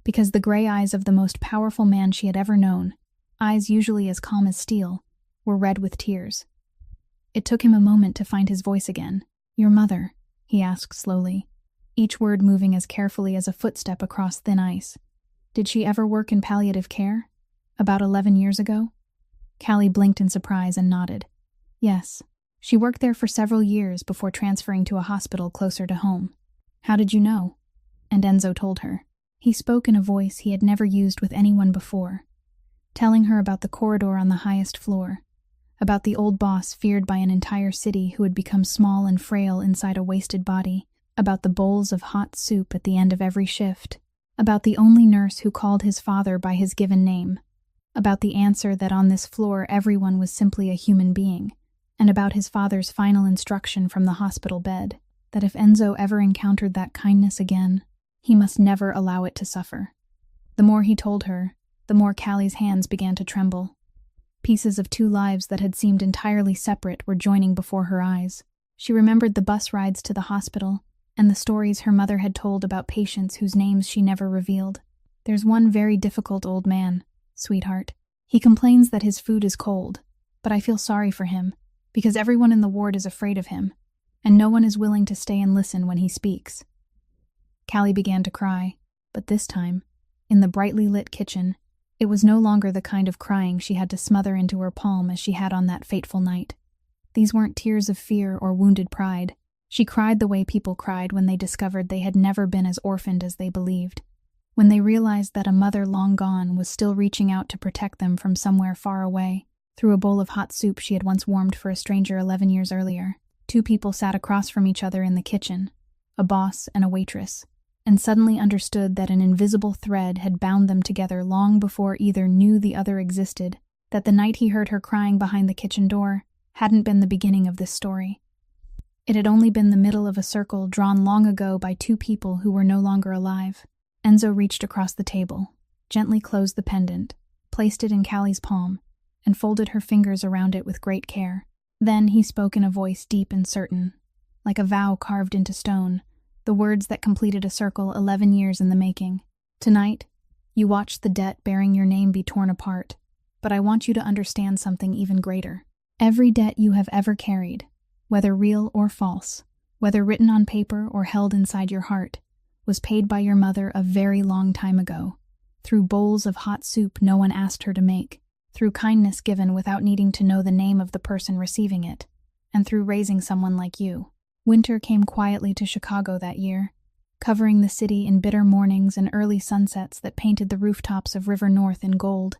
because the gray eyes of the most powerful man she had ever known, eyes usually as calm as steel, were red with tears. It took him a moment to find his voice again. "Your mother?" he asked slowly, each word moving as carefully as a footstep across thin ice. "Did she ever work in palliative care? About 11 years ago?" Callie blinked in surprise and nodded. "Yes. She worked there for several years before transferring to a hospital closer to home." "How did you know?" And Enzo told her. He spoke in a voice he had never used with anyone before, telling her about the corridor on the highest floor, about the old boss feared by an entire city who had become small and frail inside a wasted body, about the bowls of hot soup at the end of every shift, about the only nurse who called his father by his given name, about the answer that on this floor everyone was simply a human being, and about his father's final instruction from the hospital bed, that if Enzo ever encountered that kindness again, he must never allow it to suffer. The more he told her, the more Callie's hands began to tremble. Pieces of two lives that had seemed entirely separate were joining before her eyes. She remembered the bus rides to the hospital, and the stories her mother had told about patients whose names she never revealed. "There's one very difficult old man, sweetheart. He complains that his food is cold, but I feel sorry for him, because everyone in the ward is afraid of him, and no one is willing to stay and listen when he speaks." Callie began to cry, but this time, in the brightly lit kitchen, it was no longer the kind of crying she had to smother into her palm as she had on that fateful night. These weren't tears of fear or wounded pride. She cried the way people cried when they discovered they had never been as orphaned as they believed, when they realized that a mother long gone was still reaching out to protect them from somewhere far away, through a bowl of hot soup she had once warmed for a stranger 11 years earlier. Two people sat across from each other in the kitchen, a boss and a waitress, and suddenly understood that an invisible thread had bound them together long before either knew the other existed, that the night he heard her crying behind the kitchen door hadn't been the beginning of this story. It had only been the middle of a circle drawn long ago by two people who were no longer alive. Enzo reached across the table, gently closed the pendant, placed it in Callie's palm, and folded her fingers around it with great care. Then he spoke in a voice deep and certain, like a vow carved into stone, the words that completed a circle 11 years in the making. "Tonight, you watched the debt bearing your name be torn apart, but I want you to understand something even greater. Every debt you have ever carried, whether real or false, whether written on paper or held inside your heart, was paid by your mother a very long time ago, through bowls of hot soup no one asked her to make, through kindness given without needing to know the name of the person receiving it, and through raising someone like you." Winter came quietly to Chicago that year, covering the city in bitter mornings and early sunsets that painted the rooftops of River North in gold.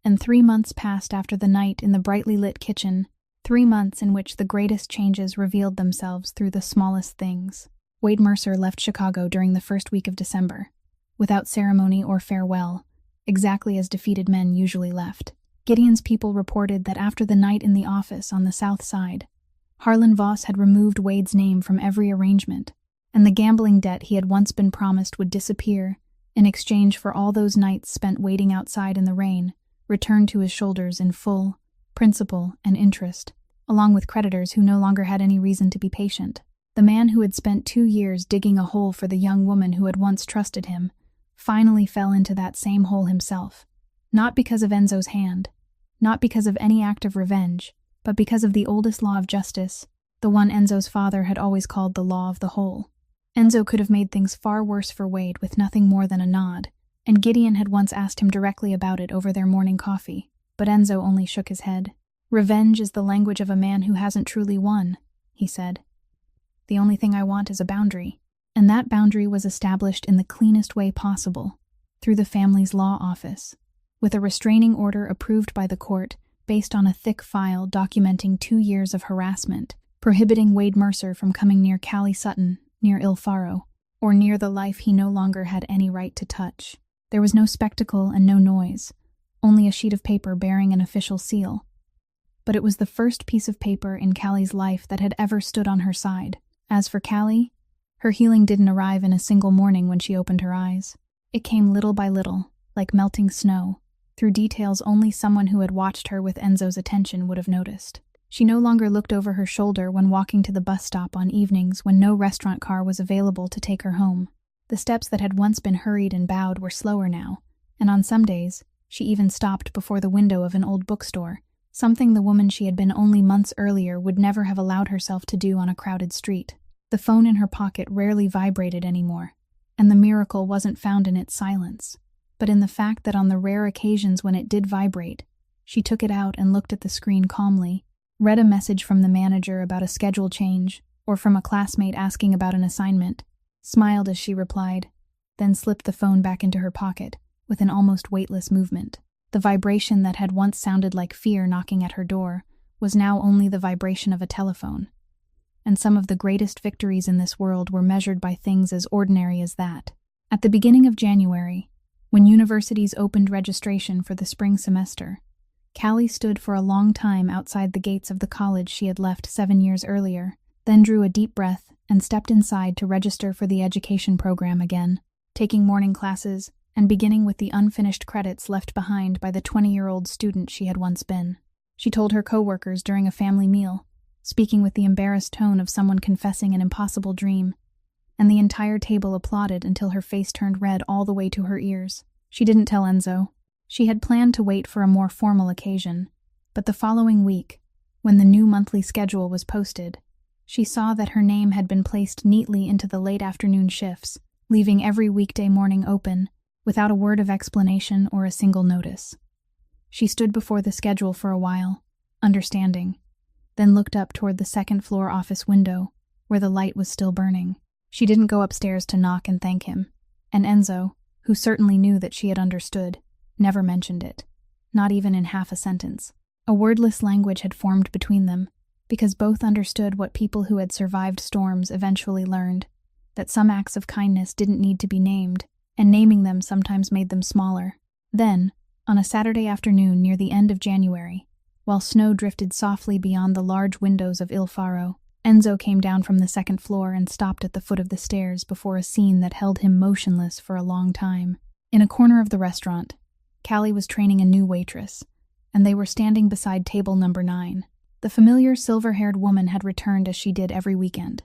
And 3 months passed after the night in the brightly lit kitchen, 3 months in which the greatest changes revealed themselves through the smallest things. Wade Mercer left Chicago during the first week of December, without ceremony or farewell, exactly as defeated men usually left. Gideon's people reported that after the night in the office on the South Side, Harlan Voss had removed Wade's name from every arrangement, and the gambling debt he had once been promised would disappear in exchange for all those nights spent waiting outside in the rain, returned to his shoulders in full, principal and interest, along with creditors who no longer had any reason to be patient. The man who had spent 2 years digging a hole for the young woman who had once trusted him finally fell into that same hole himself, not because of Enzo's hand, not because of any act of revenge, but because of the oldest law of justice, the one Enzo's father had always called the law of the hole. Enzo could have made things far worse for Wade with nothing more than a nod, and Gideon had once asked him directly about it over their morning coffee, but Enzo only shook his head. "Revenge is the language of a man who hasn't truly won," he said. "The only thing I want is a boundary." And that boundary was established in the cleanest way possible, through the family's law office, with a restraining order approved by the court based on a thick file documenting 2 years of harassment, prohibiting Wade Mercer from coming near Callie Sutton, near Il Faro, or near the life he no longer had any right to touch. There was no spectacle and no noise, only a sheet of paper bearing an official seal. But it was the first piece of paper in Callie's life that had ever stood on her side. As for Callie, her healing didn't arrive in a single morning when she opened her eyes. It came little by little, like melting snow, through details only someone who had watched her with Enzo's attention would have noticed. She no longer looked over her shoulder when walking to the bus stop on evenings when no restaurant car was available to take her home. The steps that had once been hurried and bowed were slower now, and on some days, she even stopped before the window of an old bookstore, something the woman she had been only months earlier would never have allowed herself to do on a crowded street. The phone in her pocket rarely vibrated anymore, and the miracle wasn't found in its silence, but in the fact that on the rare occasions when it did vibrate, she took it out and looked at the screen calmly, read a message from the manager about a schedule change, or from a classmate asking about an assignment, smiled as she replied, then slipped the phone back into her pocket with an almost weightless movement. The vibration that had once sounded like fear knocking at her door was now only the vibration of a telephone. And some of the greatest victories in this world were measured by things as ordinary as that. At the beginning of January, when universities opened registration for the spring semester, Callie stood for a long time outside the gates of the college she had left 7 years earlier, then drew a deep breath and stepped inside to register for the education program again, taking morning classes and beginning with the unfinished credits left behind by the 20-year-old student she had once been. She told her coworkers during a family meal, speaking with the embarrassed tone of someone confessing an impossible dream, and the entire table applauded until her face turned red all the way to her ears. She didn't tell Enzo. She had planned to wait for a more formal occasion, but the following week, when the new monthly schedule was posted, she saw that her name had been placed neatly into the late afternoon shifts, leaving every weekday morning open, without a word of explanation or a single notice. She stood before the schedule for a while, understanding, then looked up toward the second-floor office window, where the light was still burning. She didn't go upstairs to knock and thank him, and Enzo, who certainly knew that she had understood, never mentioned it, not even in half a sentence. A wordless language had formed between them, because both understood what people who had survived storms eventually learned, that some acts of kindness didn't need to be named, and naming them sometimes made them smaller. Then, on a Saturday afternoon near the end of January, while snow drifted softly beyond the large windows of Il Faro, Enzo came down from the second floor and stopped at the foot of the stairs before a scene that held him motionless for a long time. In a corner of the restaurant, Callie was training a new waitress, and they were standing beside table number 9. The familiar silver-haired woman had returned as she did every weekend,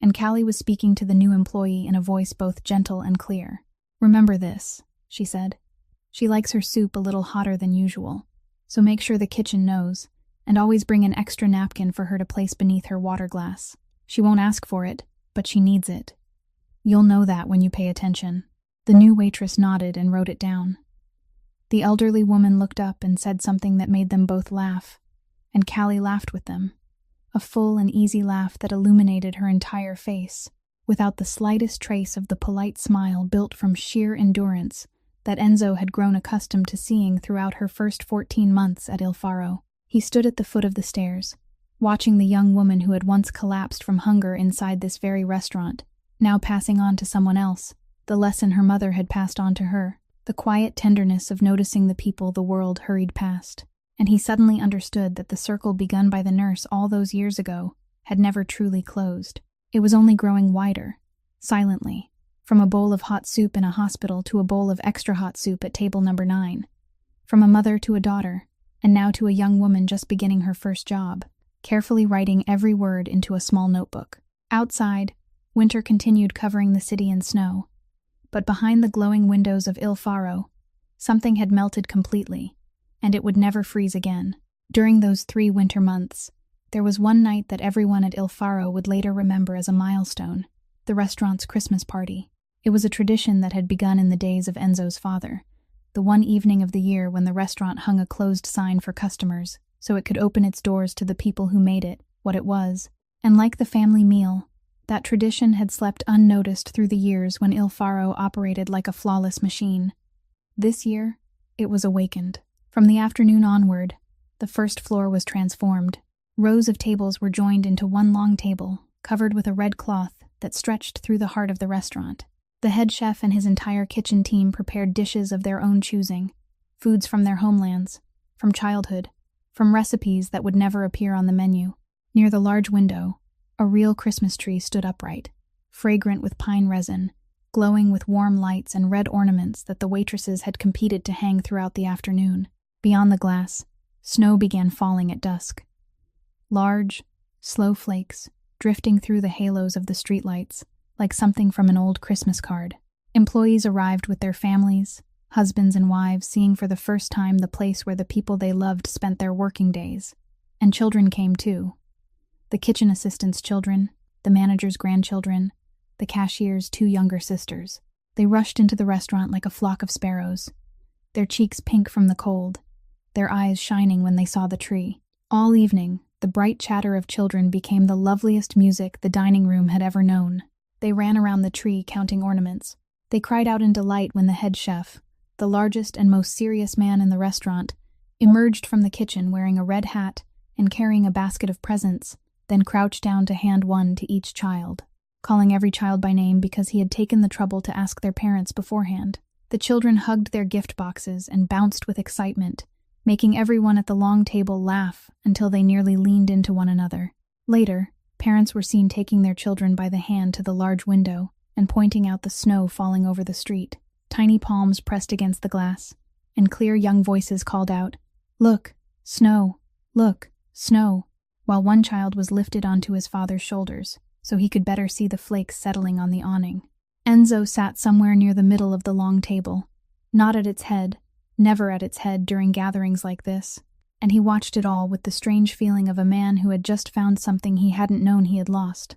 and Callie was speaking to the new employee in a voice both gentle and clear. "Remember this," she said. "She likes her soup a little hotter than usual, so make sure the kitchen knows, and always bring an extra napkin for her to place beneath her water glass. She won't ask for it, but she needs it. You'll know that when you pay attention." The new waitress nodded and wrote it down. The elderly woman looked up and said something that made them both laugh, and Callie laughed with them, a full and easy laugh that illuminated her entire face, without the slightest trace of the polite smile built from sheer endurance that Enzo had grown accustomed to seeing throughout her first 14 months at Il Faro. He stood at the foot of the stairs, watching the young woman who had once collapsed from hunger inside this very restaurant, now passing on to someone else, the lesson her mother had passed on to her, the quiet tenderness of noticing the people the world hurried past. And he suddenly understood that the circle begun by the nurse all those years ago had never truly closed. It was only growing wider, silently, from a bowl of hot soup in a hospital to a bowl of extra hot soup at table number 9, from a mother to a daughter, and now to a young woman just beginning her first job, carefully writing every word into a small notebook. Outside, winter continued covering the city in snow, but behind the glowing windows of Il Faro, something had melted completely, and it would never freeze again. During those 3 winter months, there was one night that everyone at Il Faro would later remember as a milestone, the restaurant's Christmas party. It was a tradition that had begun in the days of Enzo's father, the one evening of the year when the restaurant hung a closed sign for customers so it could open its doors to the people who made it what it was. And like the family meal, that tradition had slept unnoticed through the years when Il Faro operated like a flawless machine. This year, it was awakened. From the afternoon onward, the first floor was transformed. Rows of tables were joined into one long table, covered with a red cloth that stretched through the heart of the restaurant. The head chef and his entire kitchen team prepared dishes of their own choosing, foods from their homelands, from childhood, from recipes that would never appear on the menu. Near the large window, a real Christmas tree stood upright, fragrant with pine resin, glowing with warm lights and red ornaments that the waitresses had competed to hang throughout the afternoon. Beyond the glass, snow began falling at dusk. Large, slow flakes, drifting through the halos of the streetlights, like something from an old Christmas card. Employees arrived with their families, husbands and wives, seeing for the first time the place where the people they loved spent their working days. And children came too. The kitchen assistants' children, the manager's grandchildren, the cashier's 2 younger sisters. They rushed into the restaurant like a flock of sparrows, their cheeks pink from the cold, their eyes shining when they saw the tree. All evening, the bright chatter of children became the loveliest music the dining room had ever known. They ran around the tree counting ornaments. They cried out in delight when the head chef, the largest and most serious man in the restaurant, emerged from the kitchen wearing a red hat and carrying a basket of presents, then crouched down to hand one to each child, calling every child by name because he had taken the trouble to ask their parents beforehand. The children hugged their gift boxes and bounced with excitement, making everyone at the long table laugh until they nearly leaned into one another. Later, parents were seen taking their children by the hand to the large window and pointing out the snow falling over the street. Tiny palms pressed against the glass, and clear young voices called out, "Look, snow, look, snow," while one child was lifted onto his father's shoulders so he could better see the flakes settling on the awning. Enzo sat somewhere near the middle of the long table, not at its head, never at its head during gatherings like this, and he watched it all with the strange feeling of a man who had just found something he hadn't known he had lost.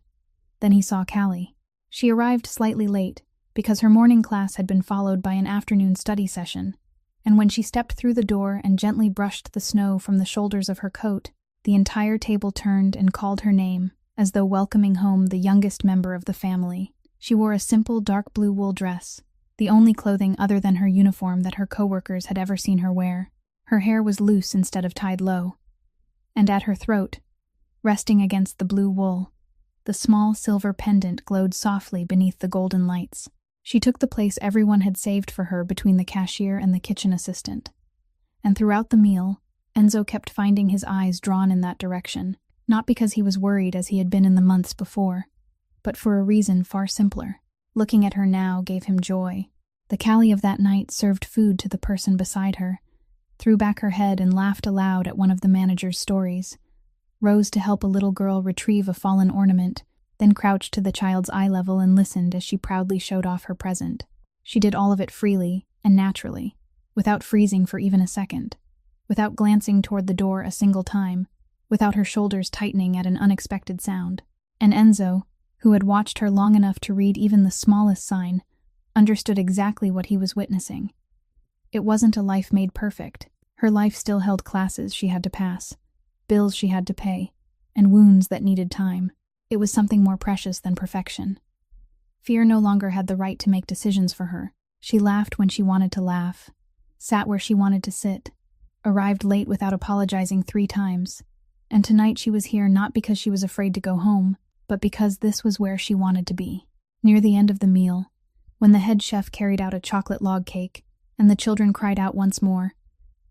Then he saw Callie. She arrived slightly late, because her morning class had been followed by an afternoon study session, and when she stepped through the door and gently brushed the snow from the shoulders of her coat, the entire table turned and called her name, as though welcoming home the youngest member of the family. She wore a simple dark blue wool dress, the only clothing other than her uniform that her coworkers had ever seen her wear. Her hair was loose instead of tied low, and at her throat, resting against the blue wool, the small silver pendant glowed softly beneath the golden lights. She took the place everyone had saved for her between the cashier and the kitchen assistant. And throughout the meal, Enzo kept finding his eyes drawn in that direction, not because he was worried as he had been in the months before, but for a reason far simpler. Looking at her now gave him joy. The Callie of that night served food to the person beside her, threw back her head and laughed aloud at one of the manager's stories, rose to help a little girl retrieve a fallen ornament, then crouched to the child's eye level and listened as she proudly showed off her present. She did all of it freely and naturally, without freezing for even a second, without glancing toward the door a single time, without her shoulders tightening at an unexpected sound. And Enzo, who had watched her long enough to read even the smallest sign, understood exactly what he was witnessing. It wasn't a life made perfect. Her life still held classes she had to pass, bills she had to pay, and wounds that needed time. It was something more precious than perfection. Fear no longer had the right to make decisions for her. She laughed when she wanted to laugh, sat where she wanted to sit, arrived late without apologizing 3 times, and tonight she was here not because she was afraid to go home, but because this was where she wanted to be. Near the end of the meal, when the head chef carried out a chocolate log cake, and the children cried out once more,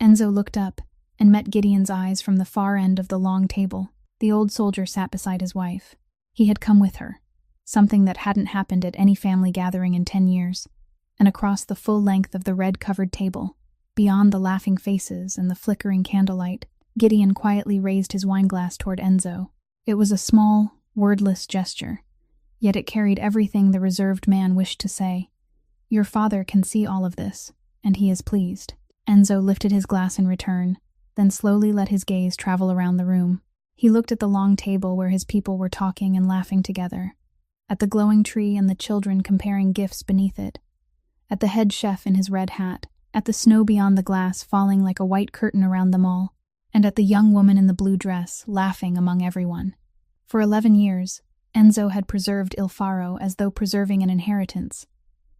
Enzo looked up and met Gideon's eyes from the far end of the long table. The old soldier sat beside his wife. He had come with her, something that hadn't happened at any family gathering in 10 years, and across the full length of the red-covered table, beyond the laughing faces and the flickering candlelight, Gideon quietly raised his wineglass toward Enzo. It was a small, wordless gesture, yet it carried everything the reserved man wished to say. "Your father can see all of this, and he is pleased." Enzo lifted his glass in return, then slowly let his gaze travel around the room. He looked at the long table where his people were talking and laughing together, at the glowing tree and the children comparing gifts beneath it, at the head chef in his red hat, at the snow beyond the glass falling like a white curtain around them all, and at the young woman in the blue dress laughing among everyone. For 11 years, Enzo had preserved Il Faro as though preserving an inheritance,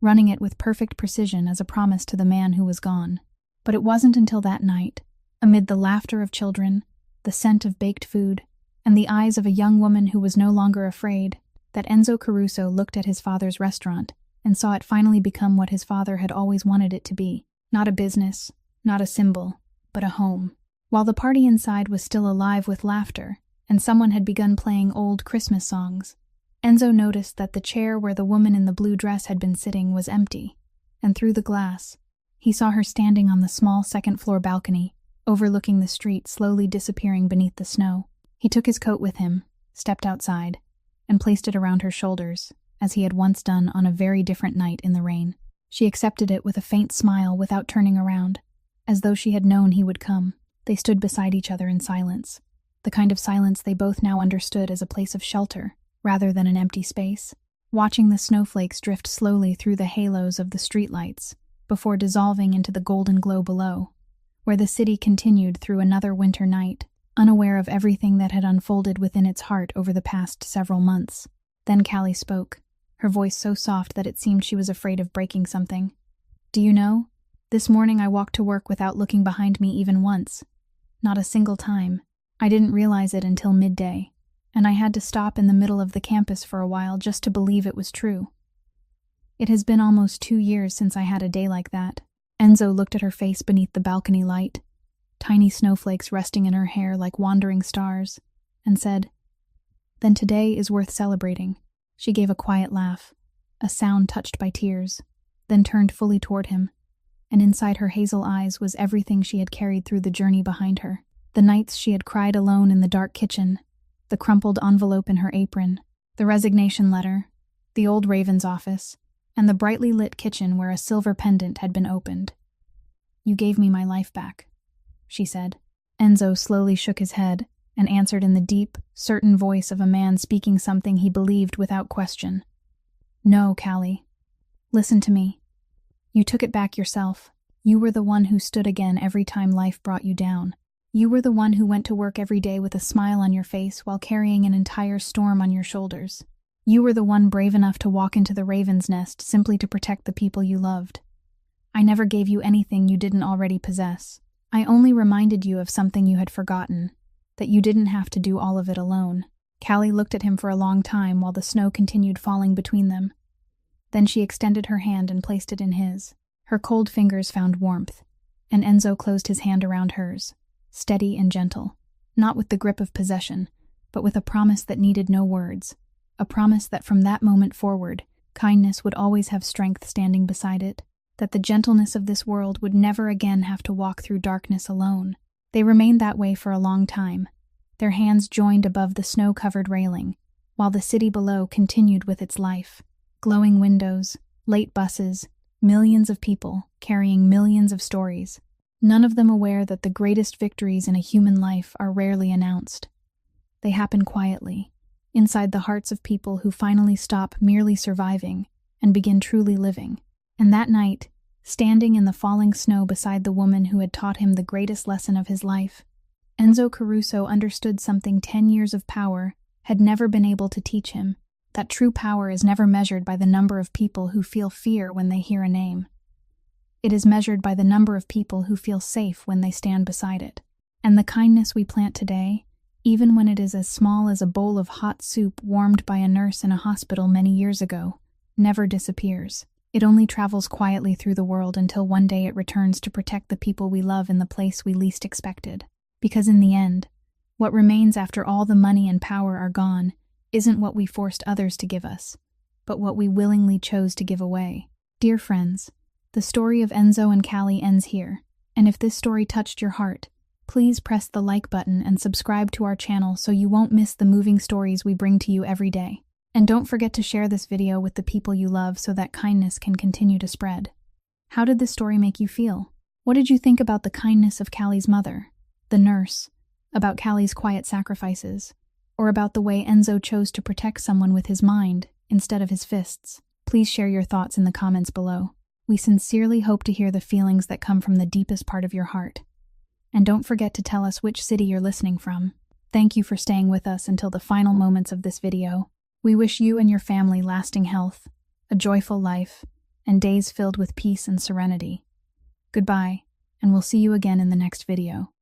running it with perfect precision as a promise to the man who was gone. But it wasn't until that night, amid the laughter of children, the scent of baked food, and the eyes of a young woman who was no longer afraid, that Enzo Caruso looked at his father's restaurant and saw it finally become what his father had always wanted it to be. Not a business, not a symbol, but a home. While the party inside was still alive with laughter, and someone had begun playing old Christmas songs, Enzo noticed that the chair where the woman in the blue dress had been sitting was empty, and through the glass, he saw her standing on the small second-floor balcony, overlooking the street slowly disappearing beneath the snow. He took his coat with him, stepped outside, and placed it around her shoulders, as he had once done on a very different night in the rain. She accepted it with a faint smile without turning around, as though she had known he would come. They stood beside each other in silence, the kind of silence they both now understood as a place of shelter, rather than an empty space, watching the snowflakes drift slowly through the halos of the streetlights, before dissolving into the golden glow below, where the city continued through another winter night, unaware of everything that had unfolded within its heart over the past several months. Then Callie spoke, her voice so soft that it seemed she was afraid of breaking something. "Do you know, this morning I walked to work without looking behind me even once. Not a single time. I didn't realize it until midday, and I had to stop in the middle of the campus for a while just to believe it was true. It has been almost 2 years since I had a day like that." Enzo looked at her face beneath the balcony light, tiny snowflakes resting in her hair like wandering stars, and said, "Then today is worth celebrating." She gave a quiet laugh, a sound touched by tears, then turned fully toward him, and inside her hazel eyes was everything she had carried through the journey behind her. The nights she had cried alone in the dark kitchen, the crumpled envelope in her apron, the resignation letter, the old Raven's office, and the brightly lit kitchen where a silver pendant had been opened. "You gave me my life back," she said. Enzo slowly shook his head and answered in the deep, certain voice of a man speaking something he believed without question. "No, Callie. Listen to me. You took it back yourself. You were the one who stood again every time life brought you down. You were the one who went to work every day with a smile on your face while carrying an entire storm on your shoulders. You were the one brave enough to walk into the Raven's Nest simply to protect the people you loved. I never gave you anything you didn't already possess. I only reminded you of something you had forgotten, that you didn't have to do all of it alone." Callie looked at him for a long time while the snow continued falling between them. Then she extended her hand and placed it in his. Her cold fingers found warmth, and Enzo closed his hand around hers, steady and gentle, not with the grip of possession, but with a promise that needed no words, a promise that from that moment forward, kindness would always have strength standing beside it, that the gentleness of this world would never again have to walk through darkness alone. They remained that way for a long time, their hands joined above the snow-covered railing, while the city below continued with its life. Glowing windows, late buses, millions of people carrying millions of stories, none of them aware that the greatest victories in a human life are rarely announced. They happen quietly, inside the hearts of people who finally stop merely surviving and begin truly living. And that night, standing in the falling snow beside the woman who had taught him the greatest lesson of his life, Enzo Caruso understood something 10 years of power had never been able to teach him, that true power is never measured by the number of people who feel fear when they hear a name. It is measured by the number of people who feel safe when they stand beside it. And the kindness we plant today, even when it is as small as a bowl of hot soup warmed by a nurse in a hospital many years ago, never disappears. It only travels quietly through the world until one day it returns to protect the people we love in the place we least expected. Because in the end, what remains after all the money and power are gone isn't what we forced others to give us, but what we willingly chose to give away. Dear friends, the story of Enzo and Callie ends here, and if this story touched your heart, please press the like button and subscribe to our channel so you won't miss the moving stories we bring to you every day. And don't forget to share this video with the people you love so that kindness can continue to spread. How did this story make you feel? What did you think about the kindness of Callie's mother, the nurse, about Callie's quiet sacrifices, or about the way Enzo chose to protect someone with his mind instead of his fists? Please share your thoughts in the comments below. We sincerely hope to hear the feelings that come from the deepest part of your heart. And don't forget to tell us which city you're listening from. Thank you for staying with us until the final moments of this video. We wish you and your family lasting health, a joyful life, and days filled with peace and serenity. Goodbye, and we'll see you again in the next video.